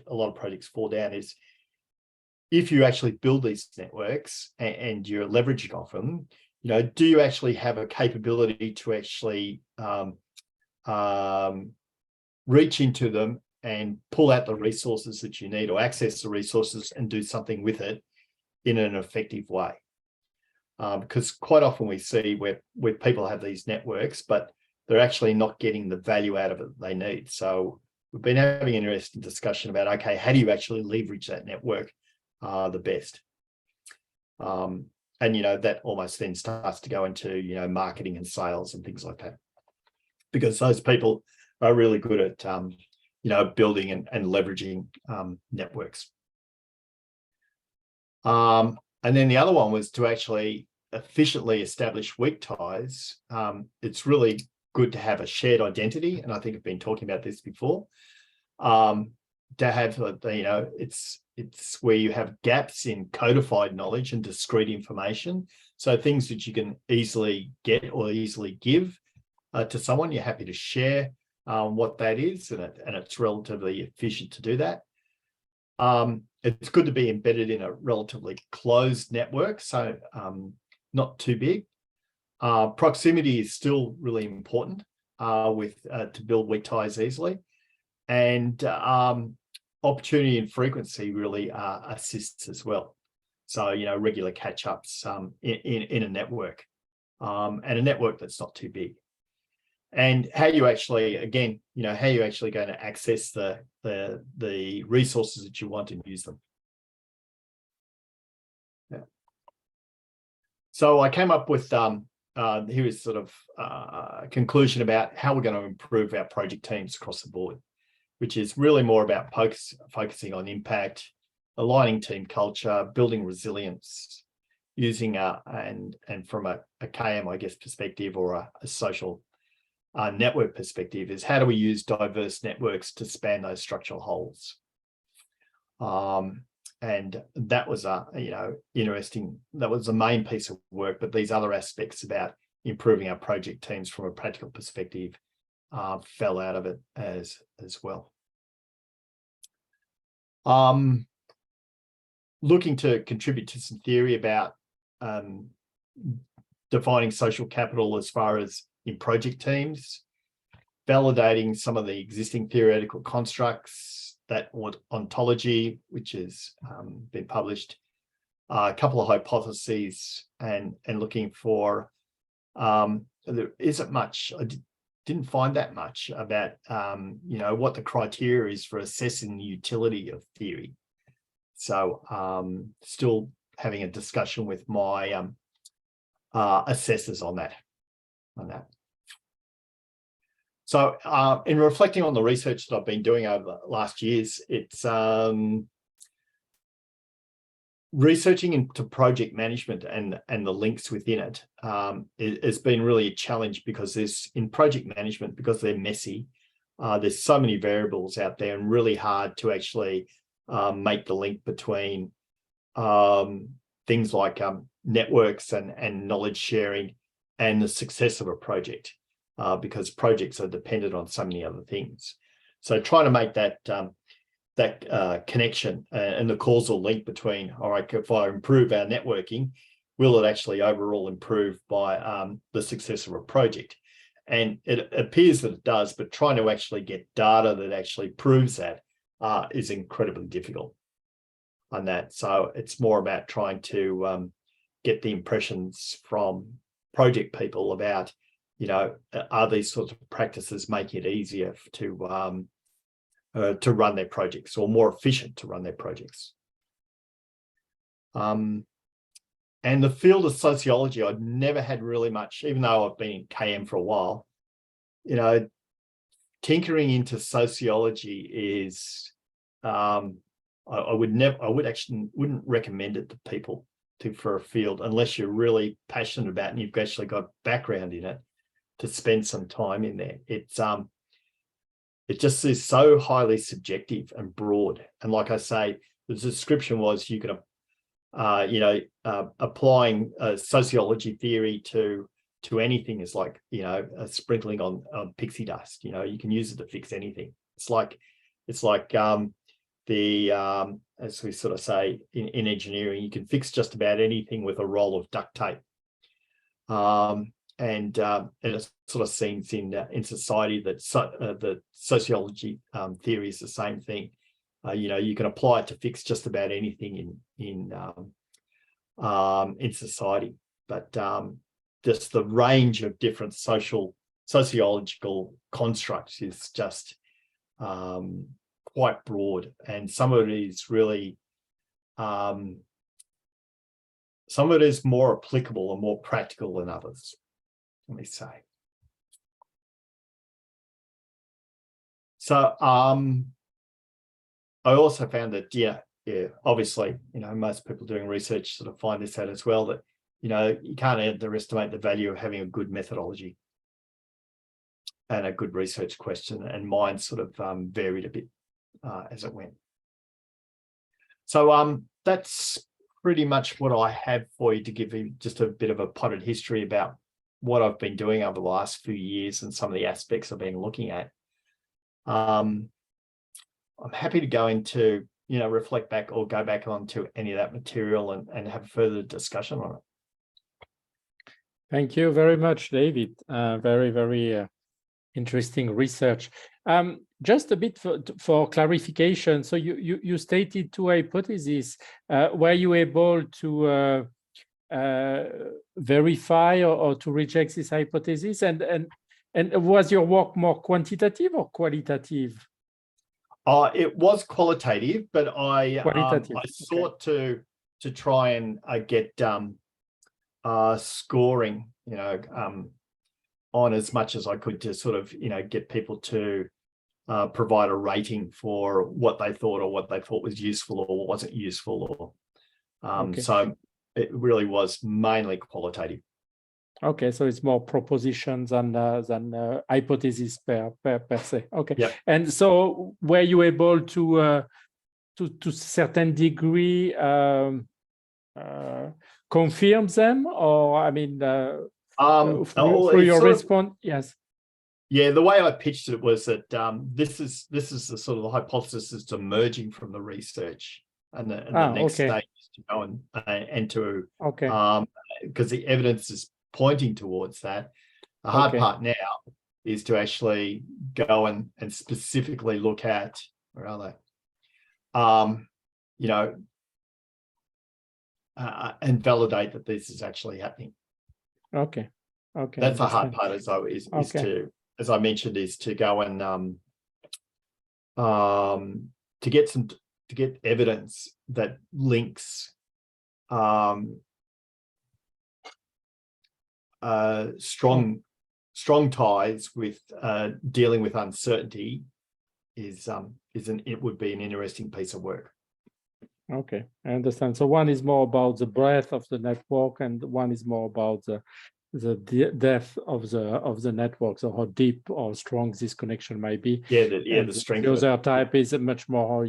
a lot of projects fall down, is if you actually build these networks and you're leveraging off them, you know, do you actually have a capability to actually reach into them and pull out the resources that you need, or access the resources and do something with it in an effective way? Because quite often we see where people have these networks, but they're actually not getting the value out of it they need. So we've been having an interesting discussion about, okay, how do you actually leverage that network the best? And, you know, that almost then starts to go into, you know, marketing and sales and things like that, because those people are really good at, you know, building and leveraging networks. And then the other one was to actually efficiently establish weak ties. It's really good to have a shared identity, and I think I've been talking about this before. To have, you know, it's where you have gaps in codified knowledge and discrete information. So things that you can easily get or easily give to someone, you're happy to share what that is, and it's relatively efficient to do that. It's good to be embedded in a relatively closed network, so not too big. Proximity is still really important to build weak ties easily, and opportunity and frequency really assists as well. So, you know, regular catch-ups in a network, and a network that's not too big. And how you actually, again, you know, how you actually going to access the resources that you want and use them. Yeah. So I came up with here is sort of a conclusion about how we're going to improve our project teams across the board, which is really more about focusing on impact, aligning team culture, building resilience, using and from a KM, I guess, perspective, or a social network perspective, is how do we use diverse networks to span those structural holes? And that was you know, interesting. That was the main piece of work, but these other aspects about improving our project teams from a practical perspective fell out of it as well. Looking to contribute to some theory about defining social capital as far as in project teams, validating some of the existing theoretical constructs, that ontology, which has been published, a couple of hypotheses, and looking for, there isn't much, I didn't find that much about, you know, what the criteria is for assessing the utility of theory. So still having a discussion with my assessors on that. So in reflecting on the research that I've been doing over the last years, it's researching into project management and the links within it has been really a challenge, because in project management, because they're messy, there's so many variables out there, and really hard to actually make the link between things like networks and knowledge sharing and the success of a project. Because projects are dependent on so many other things. So trying to make that connection and the causal link between, all right, if I improve our networking, will it actually overall improve by the success of a project? And it appears that it does, but trying to actually get data that actually proves that is incredibly difficult on that. So it's more about trying to get the impressions from project people about, you know, are these sorts of practices making it easier to run their projects, or more efficient to run their projects? And the field of sociology, I'd never had really much, even though I've been in KM for a while, you know, tinkering into sociology is, I wouldn't recommend it to people for a field unless you're really passionate about it and you've actually got background in it, to spend some time in there. It just is so highly subjective and broad. And like I say, the description was you can, you know, applying sociology theory to to anything is like, a sprinkling on pixie dust. You can use it to fix anything. It's like as we sort of say in engineering, you can fix just about anything with a roll of duct tape. And it sort of seems in society that the sociology theory is the same thing. You can apply it to fix just about anything in society, but just the range of different sociological constructs is just quite broad, and some of it is really some of it is more applicable and more practical than others, let me say. So I also found that, obviously, most people doing research sort of find this out as well, that, you can't underestimate the value of having a good methodology and a good research question, and mine sort of varied a bit as it went. So that's pretty much what I have for you, to give you just a bit of a potted history about what I've been doing over the last few years and some of the aspects I've been looking at. I'm happy to go into, reflect back or go back onto any of that material and have further discussion on it. Thank you very much, David. Very, very interesting research. Just a bit for clarification. So you stated two hypotheses. Were you able to verify or to reject this hypothesis? And was your work more quantitative or qualitative? It was qualitative, but I sought to try and get scoring, on as much as I could, to sort of, get people to provide a rating for what they thought, or what they thought was useful or wasn't useful. Or so it really was mainly qualitative. Okay, so it's more propositions than hypothesis per se. Okay, yep. And so were you able to certain degree confirm them, or I mean, through your response? Yes. Yeah, the way I pitched it was that this is the sort of the hypothesis that's emerging from the research, and the next stage is to go and to because the evidence is pointing towards that. The hard part now is to actually go and specifically look at, where are they? And validate that this is actually happening. Okay. That's the hard part, is to, as I mentioned, is to go and to get evidence that links strong ties with dealing with uncertainty it would be an interesting piece of work. Okay, I understand. So one is more about the breadth of the network, and one is more about the depth of the network, so how deep or strong this connection might be. The strength. The other type is much more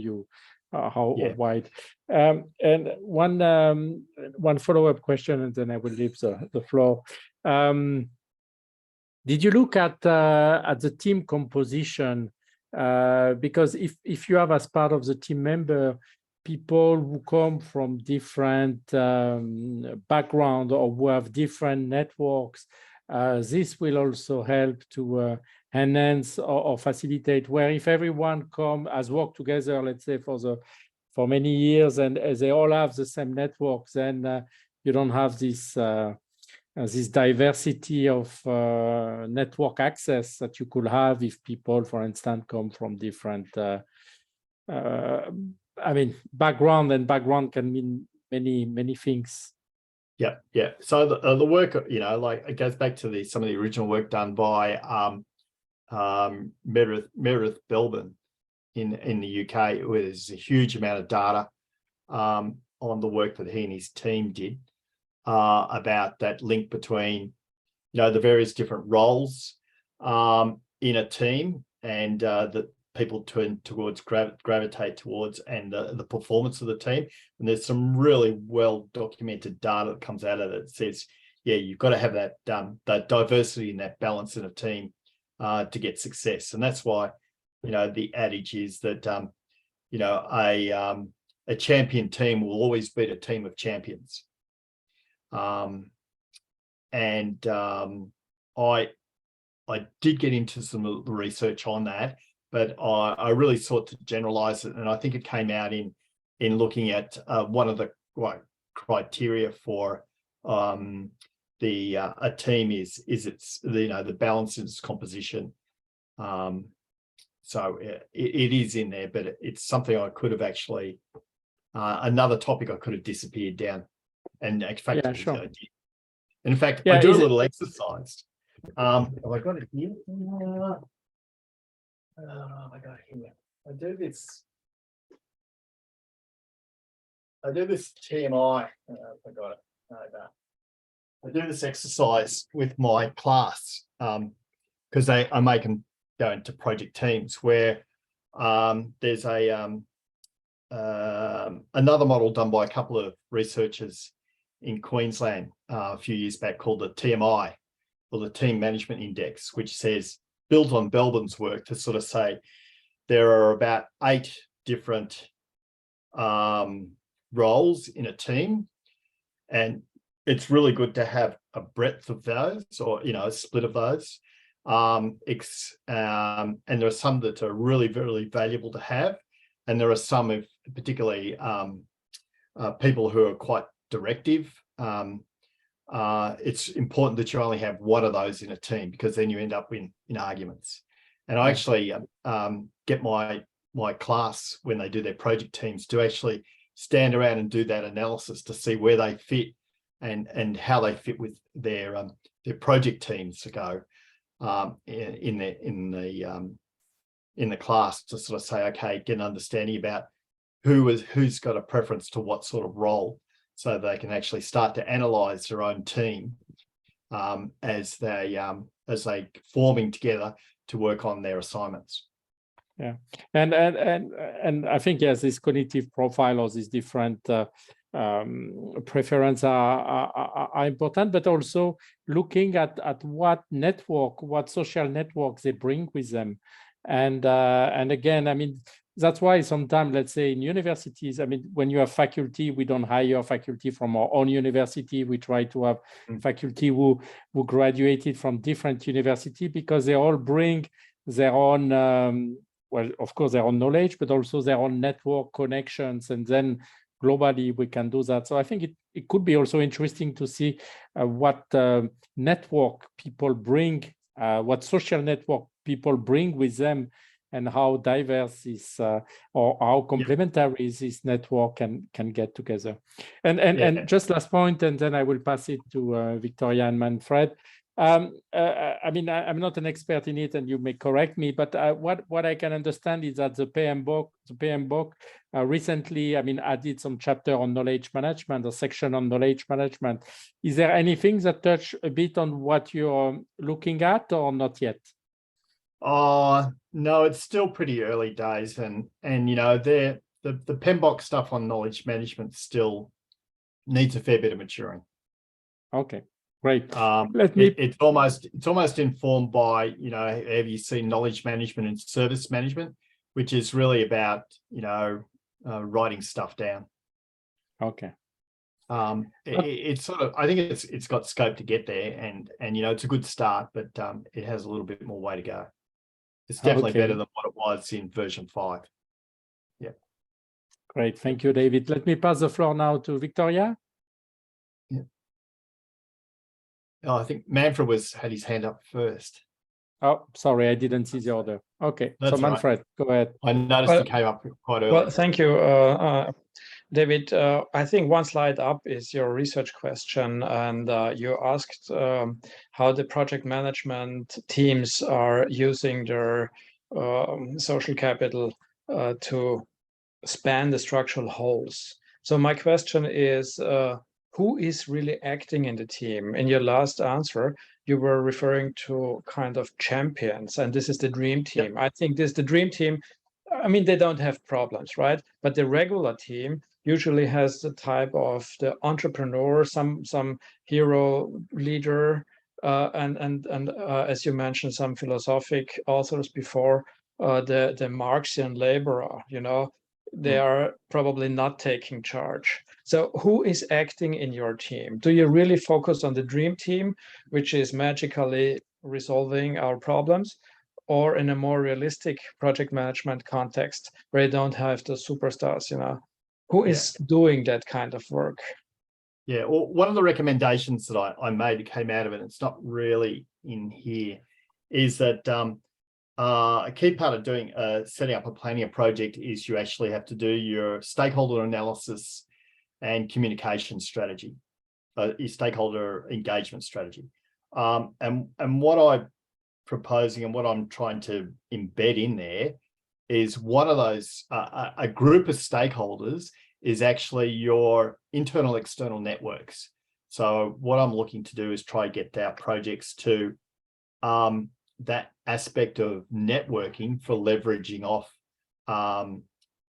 how wide. And one follow-up question, and then I will leave the floor. Did you look at the team composition? Because if you have, as part of the team member, people who come from different background or who have different networks, this will also help to enhance or facilitate, where if everyone has worked together, let's say for many years, and they all have the same networks, then you don't have this diversity of network access that you could have if people, for instance, come from different background, and background can mean many things. Yeah. So the work, it goes back to some of the original work done by Meredith Belbin in the UK. It was a huge amount of data on the work that he and his team did about that link between, the various different roles in a team, and that people turn towards, gravitate towards, and the performance of the team. And there's some really well documented data that comes out of it that says, you've got to have that diversity and that balance in a team to get success. And that's why, the adage is that, a champion team will always beat a team of champions. I did get into some of the research on that, but I really sought to generalize it. And I think it came out in looking at one of the criteria for a team is its the balance in its composition. So it is in there, but it's something I could have actually another topic I could have disappeared down. And in fact, Yeah, sure. in fact, Yeah, I do a little exercise. Have I got it here? I got it here. I do this TMI. I got it. I do this exercise with my class because I make them go into project teams where there's another model done by a couple of researchers in Queensland a few years back called the TMI, or the Team Management Index, which says, built on Belbin's work to sort of say there are about 8 different roles in a team, and it's really good to have a breadth of those, or a split of those. And there are some that are really, really valuable to have, and there are some of particularly people who are quite directive. It's important that you only have one of those in a team, because then you end up in arguments. And I actually get my class, when they do their project teams, to actually stand around and do that analysis to see where they fit and how they fit with their project teams to go in the class, to sort of say, okay, get an understanding about who's got a preference to what sort of role, so they can actually start to analyze their own team as they forming together to work on their assignments. Yeah, and I think, yes, this cognitive profile or these different preferences are important, but also looking at what social networks they bring with them. And again, I mean, that's why sometimes, let's say in universities, I mean, when you have faculty, we don't hire faculty from our own university. We try to have faculty who graduated from different universities, because they all bring their own, well, of course, their own knowledge, but also their own network connections. And then globally, we can do that. So I think it could be also interesting to see what network people bring, what social network people bring with them, and how diverse is or how complementary this network can get together. And just last point, and then I will pass it to Victoria and Manfred. I mean, I'm not an expert in it, and you may correct me, but what I can understand is that the PMBOK recently, I mean, added some chapter on knowledge management, or section on knowledge management. Is there anything that touch a bit on what you're looking at, or not yet? No, it's still pretty early days, and the PMBOK stuff on knowledge management still needs a fair bit of maturing. Okay. Great. It's almost informed by, have you seen knowledge management and service management, which is really about, writing stuff down. Okay. It's sort of, I think it's got scope to get there, and it's a good start, but it has a little bit more way to go. It's definitely better than what it was in version 5. Yeah. Great. Thank you, David. Let me pass the floor now to Victoria. Yeah. Oh, I think Manfred had his hand up first. Oh, sorry, I didn't see the order. Okay, That's so Manfred, go ahead. I noticed it came up quite early. Well, thank you, David. I think one slide up is your research question, and you asked how the project management teams are using their social capital to span the structural holes. So my question is, who is really acting in the team? In your last answer, you were referring to kind of champions, and this is the dream team. Yep. I think this the dream team I mean, they don't have problems, right? But the regular team usually has the type of the entrepreneur, some hero leader, and as you mentioned, some philosophic authors before, the Marxian laborer, you know, they are probably not taking charge. So who is acting in your team? Do you really focus on the dream team, which is magically resolving our problems, or in a more realistic project management context where you don't have the superstars, you know? Who is doing that kind of work? Yeah, well, one of the recommendations that I made that came out of it, it's not really in here, is that a key part of doing setting up a planning a project is you actually have to do your stakeholder analysis and communication strategy, your stakeholder engagement strategy. And what I'm proposing and what I'm trying to embed in there is one of those, a group of stakeholders is actually your internal external networks. So what I'm looking to do is try to get our projects to that aspect of networking for leveraging off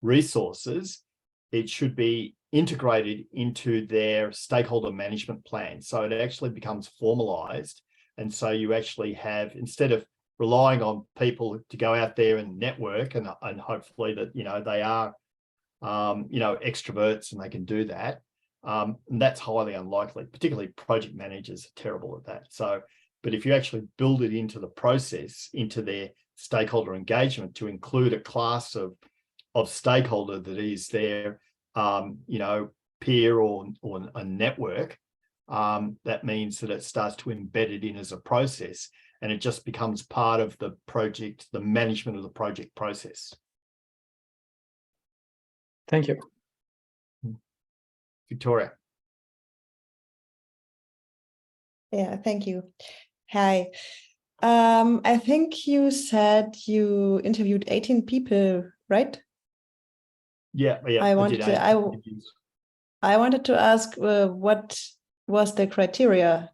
resources. It should be integrated into their stakeholder management plan. So it actually becomes formalized. And so you actually have, instead of relying on people to go out there and network and hopefully that, you know, they are, you know, extroverts and they can do that. And that's highly unlikely, particularly project managers are terrible at that. So, but if you actually build it into the process, into their stakeholder engagement to include a class of stakeholder that is their, you know, peer or a network, that means that it starts to embed it in as a process and it just becomes part of the project, the management of the project process. Thank you. Victoria. Yeah, thank you. Hi. I think you said you interviewed 18 people, right? Yeah. I wanted to ask what was the criteria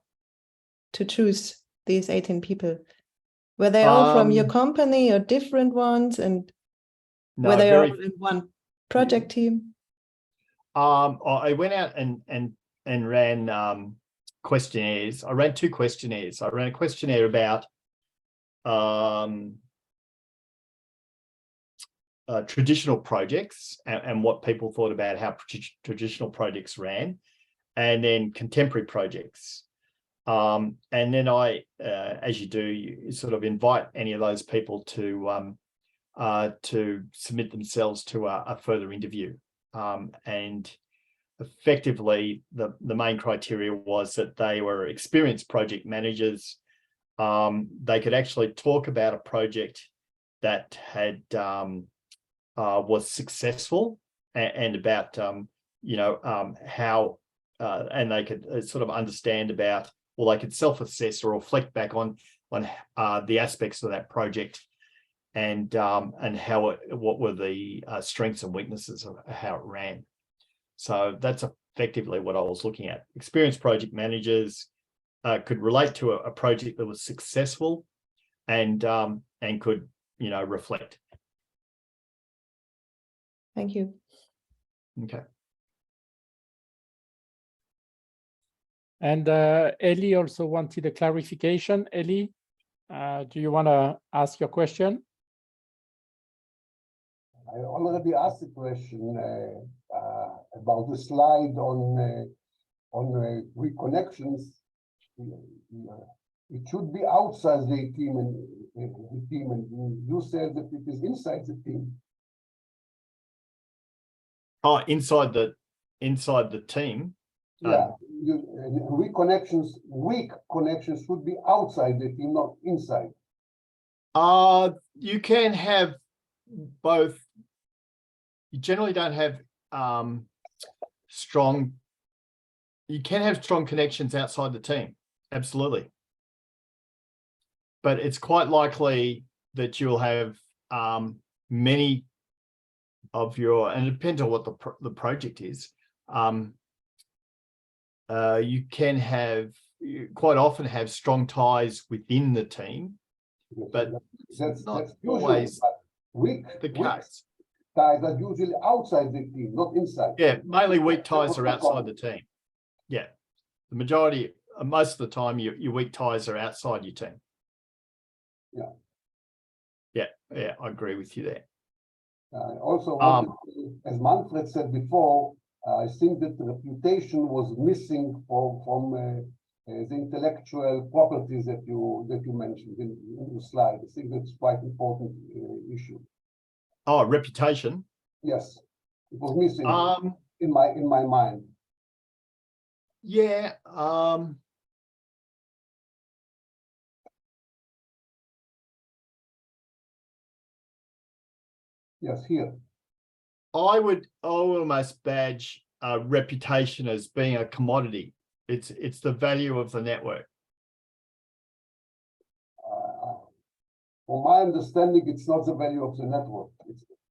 to choose these 18 people? Were they all from your company or different ones? And no, were they all in one project team? I went out and ran questionnaires. I ran 2 questionnaires. I ran a questionnaire about traditional projects and what people thought about how traditional projects ran, and then contemporary projects. And then I, as you do, you sort of invite any of those people to submit themselves to a further interview. And effectively, the main criteria was that they were experienced project managers. They could actually talk about a project that had was successful and about you know, how and they could sort of understand about, well, they could self-assess or reflect back on the aspects of that project and how what were the strengths and weaknesses of how it ran. So that's effectively what I was looking at. Experienced project managers could relate to a project that was successful and could, you know, reflect. Thank you. Okay. And Ellie also wanted a clarification. Ellie, do you want to ask your question? I already asked the question about the slide on reconnections. It should be outside the team, and you said that it is inside the team. Oh, inside the team. Yeah, weak connections should be outside the team, not inside. You can have both. You generally don't have strong. You can have strong connections outside the team, absolutely. But it's quite likely that you'll have many of your, and it depends on what the project is. You can have, you quite often have strong ties within the team, but that's not usual. always. weak the case. ties are usually outside the team, not inside. Yeah, mainly weak ties are outside the team. Yeah, the majority, most of the time, your weak ties are outside your team. Yeah, I agree with you there. Also, as Manfred said before, I think that the reputation was missing from the intellectual properties that you mentioned in the slide. I think that's quite important issue. Oh, reputation. Yes, it was missing in my mind. Yeah. Yes, here. I would almost badge reputation as being a commodity. It's the value of the network. From my understanding, it's not the value of the network.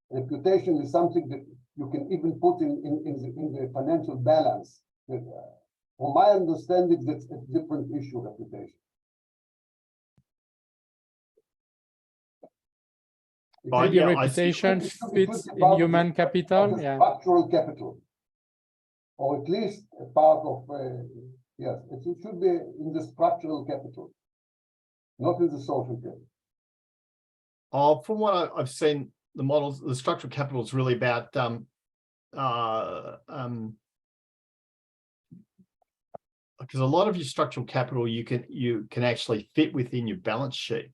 Reputation is something that you can even put in the financial balance. From my understanding, that's a different issue, reputation. Maybe reputation fits in human capital. Yeah. Structural capital. Or at least a part of, yes, it should be in the structural capital, not in the social capital. From what I've seen, the models, the structural capital is really about because a lot of your structural capital you can actually fit within your balance sheet.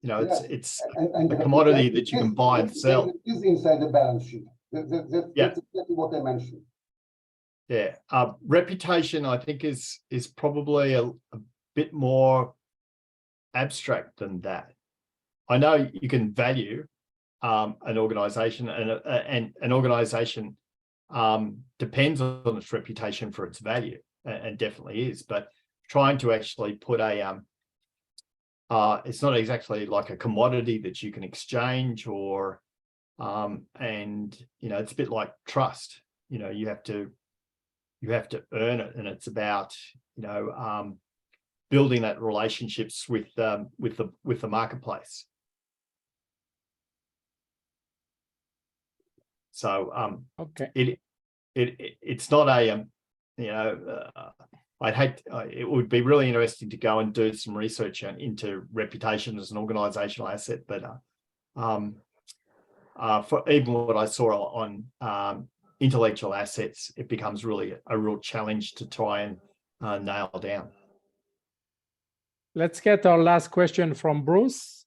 You know, it's a commodity that you can buy and sell. It is inside the balance sheet. That's exactly what I mentioned. Yeah, reputation I think is probably a bit more abstract than that. I know you can value an organization, and an organization depends on its reputation for its value, and definitely is, but trying to actually put a it's not exactly like a commodity that you can exchange, or and you know, it's a bit like trust. You know, you have to earn it, and it's about, you know, building that relationships with the marketplace. So okay, it's not a you know, I'd hate, it would be really interesting to go and do some research into reputation as an organizational asset, but for even what I saw on intellectual assets, it becomes really a real challenge to try and nail down. Let's get our last question from Bruce.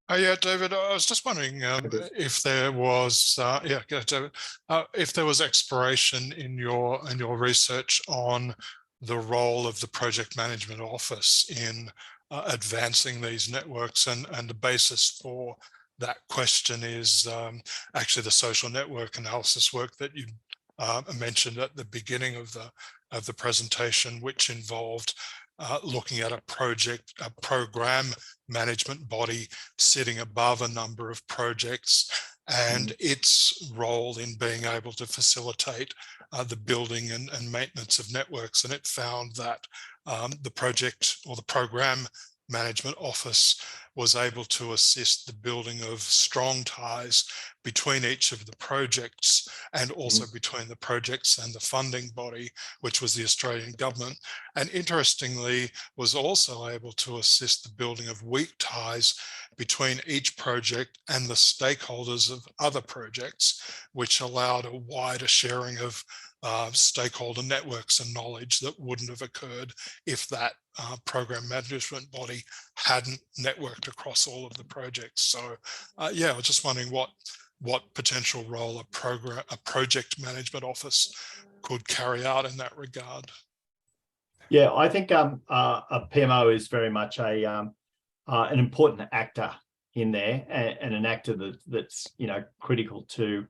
Yeah, David, I was just wondering if there was, David, if there was exploration in your research on the role of the project management office in advancing these networks, and the basis for that question is actually the social network analysis work that you mentioned at the beginning of the presentation, which involved looking at a program management body sitting above a number of projects, and its role in being able to facilitate the building and maintenance of networks. And it found that the project or the program management office was able to assist the building of strong ties between each of the projects, and also between the projects and the funding body, which was the Australian government. And interestingly, was also able to assist the building of weak ties between each project and the stakeholders of other projects, which allowed a wider sharing of stakeholder networks and knowledge that wouldn't have occurred if that program management body hadn't networked across all of the projects. So yeah, I was just wondering what potential role a project management office could carry out in that regard. Yeah, I think a PMO is very much an important actor in there, and an actor that's, you know, critical to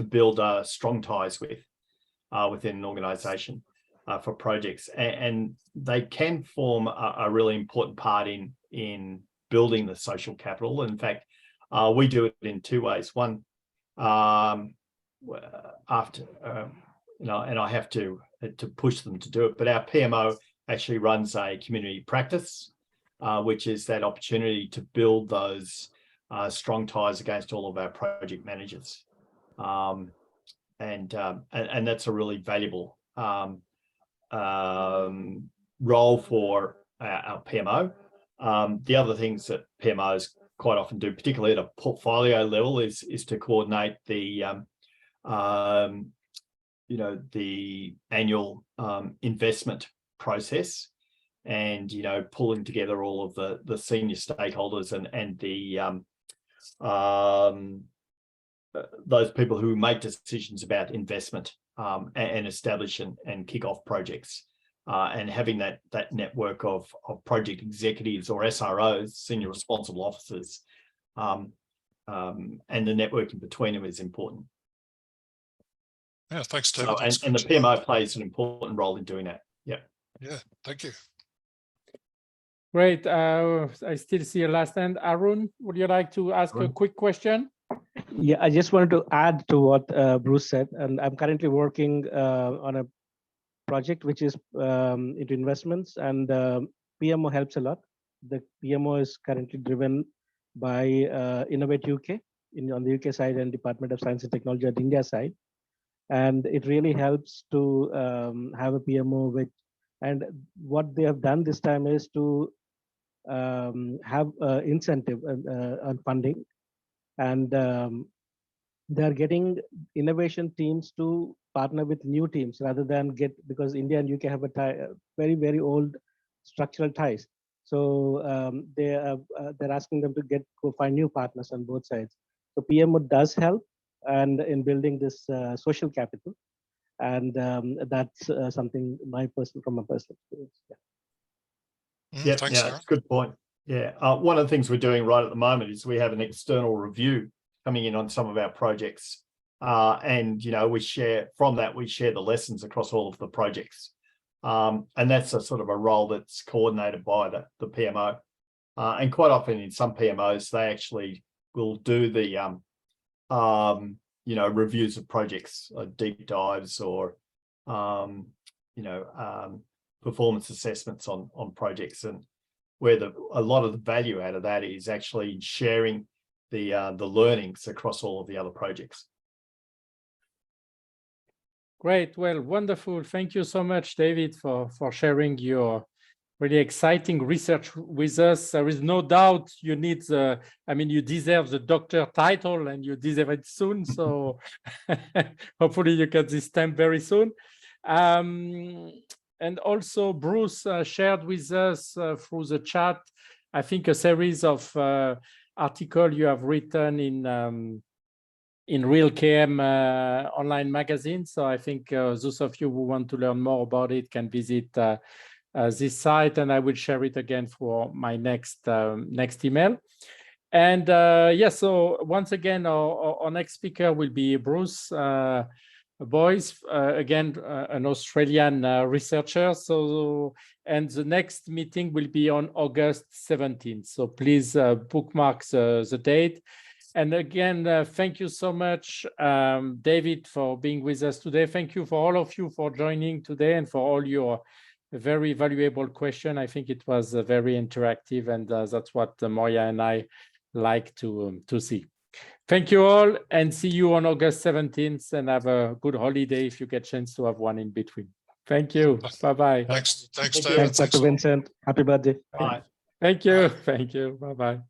build strong ties with within an organization for projects, and they can form a really important part in building the social capital. In fact, we do it in two ways. One, after you know, and I have to push them to do it, but our PMO actually runs a community practice, which is that opportunity to build those strong ties against all of our project managers. And that's a really valuable role for our PMO. The other things that PMOs quite often do, particularly at a portfolio level, is to coordinate the the annual investment process, and pulling together all of the senior stakeholders and the those people who make decisions about investment and establish and kick off projects, and having that network of project executives or SROs, senior responsible officers, and the networking between them is important. Yeah, thanks, David. So, and the PMO plays an important role in doing that. Yeah. Yeah, thank you. Great. I still see a last hand. Arun, would you like to ask a quick question? Yeah, I just wanted to add to what Bruce said, and I'm currently working on a project which is into investments, and PMO helps a lot. The PMO is currently driven by Innovate UK on the UK side and Department of Science and Technology at India side, and it really helps to have a PMO which, and what they have done this time is to have incentive on funding, and they're getting innovation teams to partner with new teams rather than because India and UK have a very, very old structural ties. So they're asking them to go find new partners on both sides. So PMO does help and in building this social capital, and that's something from my personal experience. Yeah, thanks, yeah, good point. Yeah, one of the things we're doing right at the moment is we have an external review coming in on some of our projects, and we share the lessons across all of the projects, and that's a sort of a role that's coordinated by the PMO, and quite often in some PMOs they actually will do the reviews of projects, deep dives, or performance assessments on projects, and where a lot of the value out of that is actually sharing the learnings across all of the other projects. Great. Well, wonderful. Thank you so much, David, for sharing your really exciting research with us. There is no doubt you you deserve the doctor title, and you deserve it soon. So hopefully you get this stamp very soon. And also Bruce shared with us through the chat, I think, a series of articles you have written in RealKM online magazine. So I think those of you who want to learn more about it can visit this site, and I will share it again for my next email. And so once again, our next speaker will be Bruce Boyce, again, an Australian researcher. So, and the next meeting will be on August 17th. So please bookmark the date. And again, thank you so much, David, for being with us today. Thank you for all of you for joining today and for all your very valuable questions. I think it was very interactive, and that's what Moya and I like to see. Thank you all, and see you on August 17th, and have a good holiday if you get a chance to have one in between. Thank you. Bye-bye. Thanks, David. Thanks, Dr. Vincent. Happy birthday. Bye. Thank you. Thank you. Bye-bye.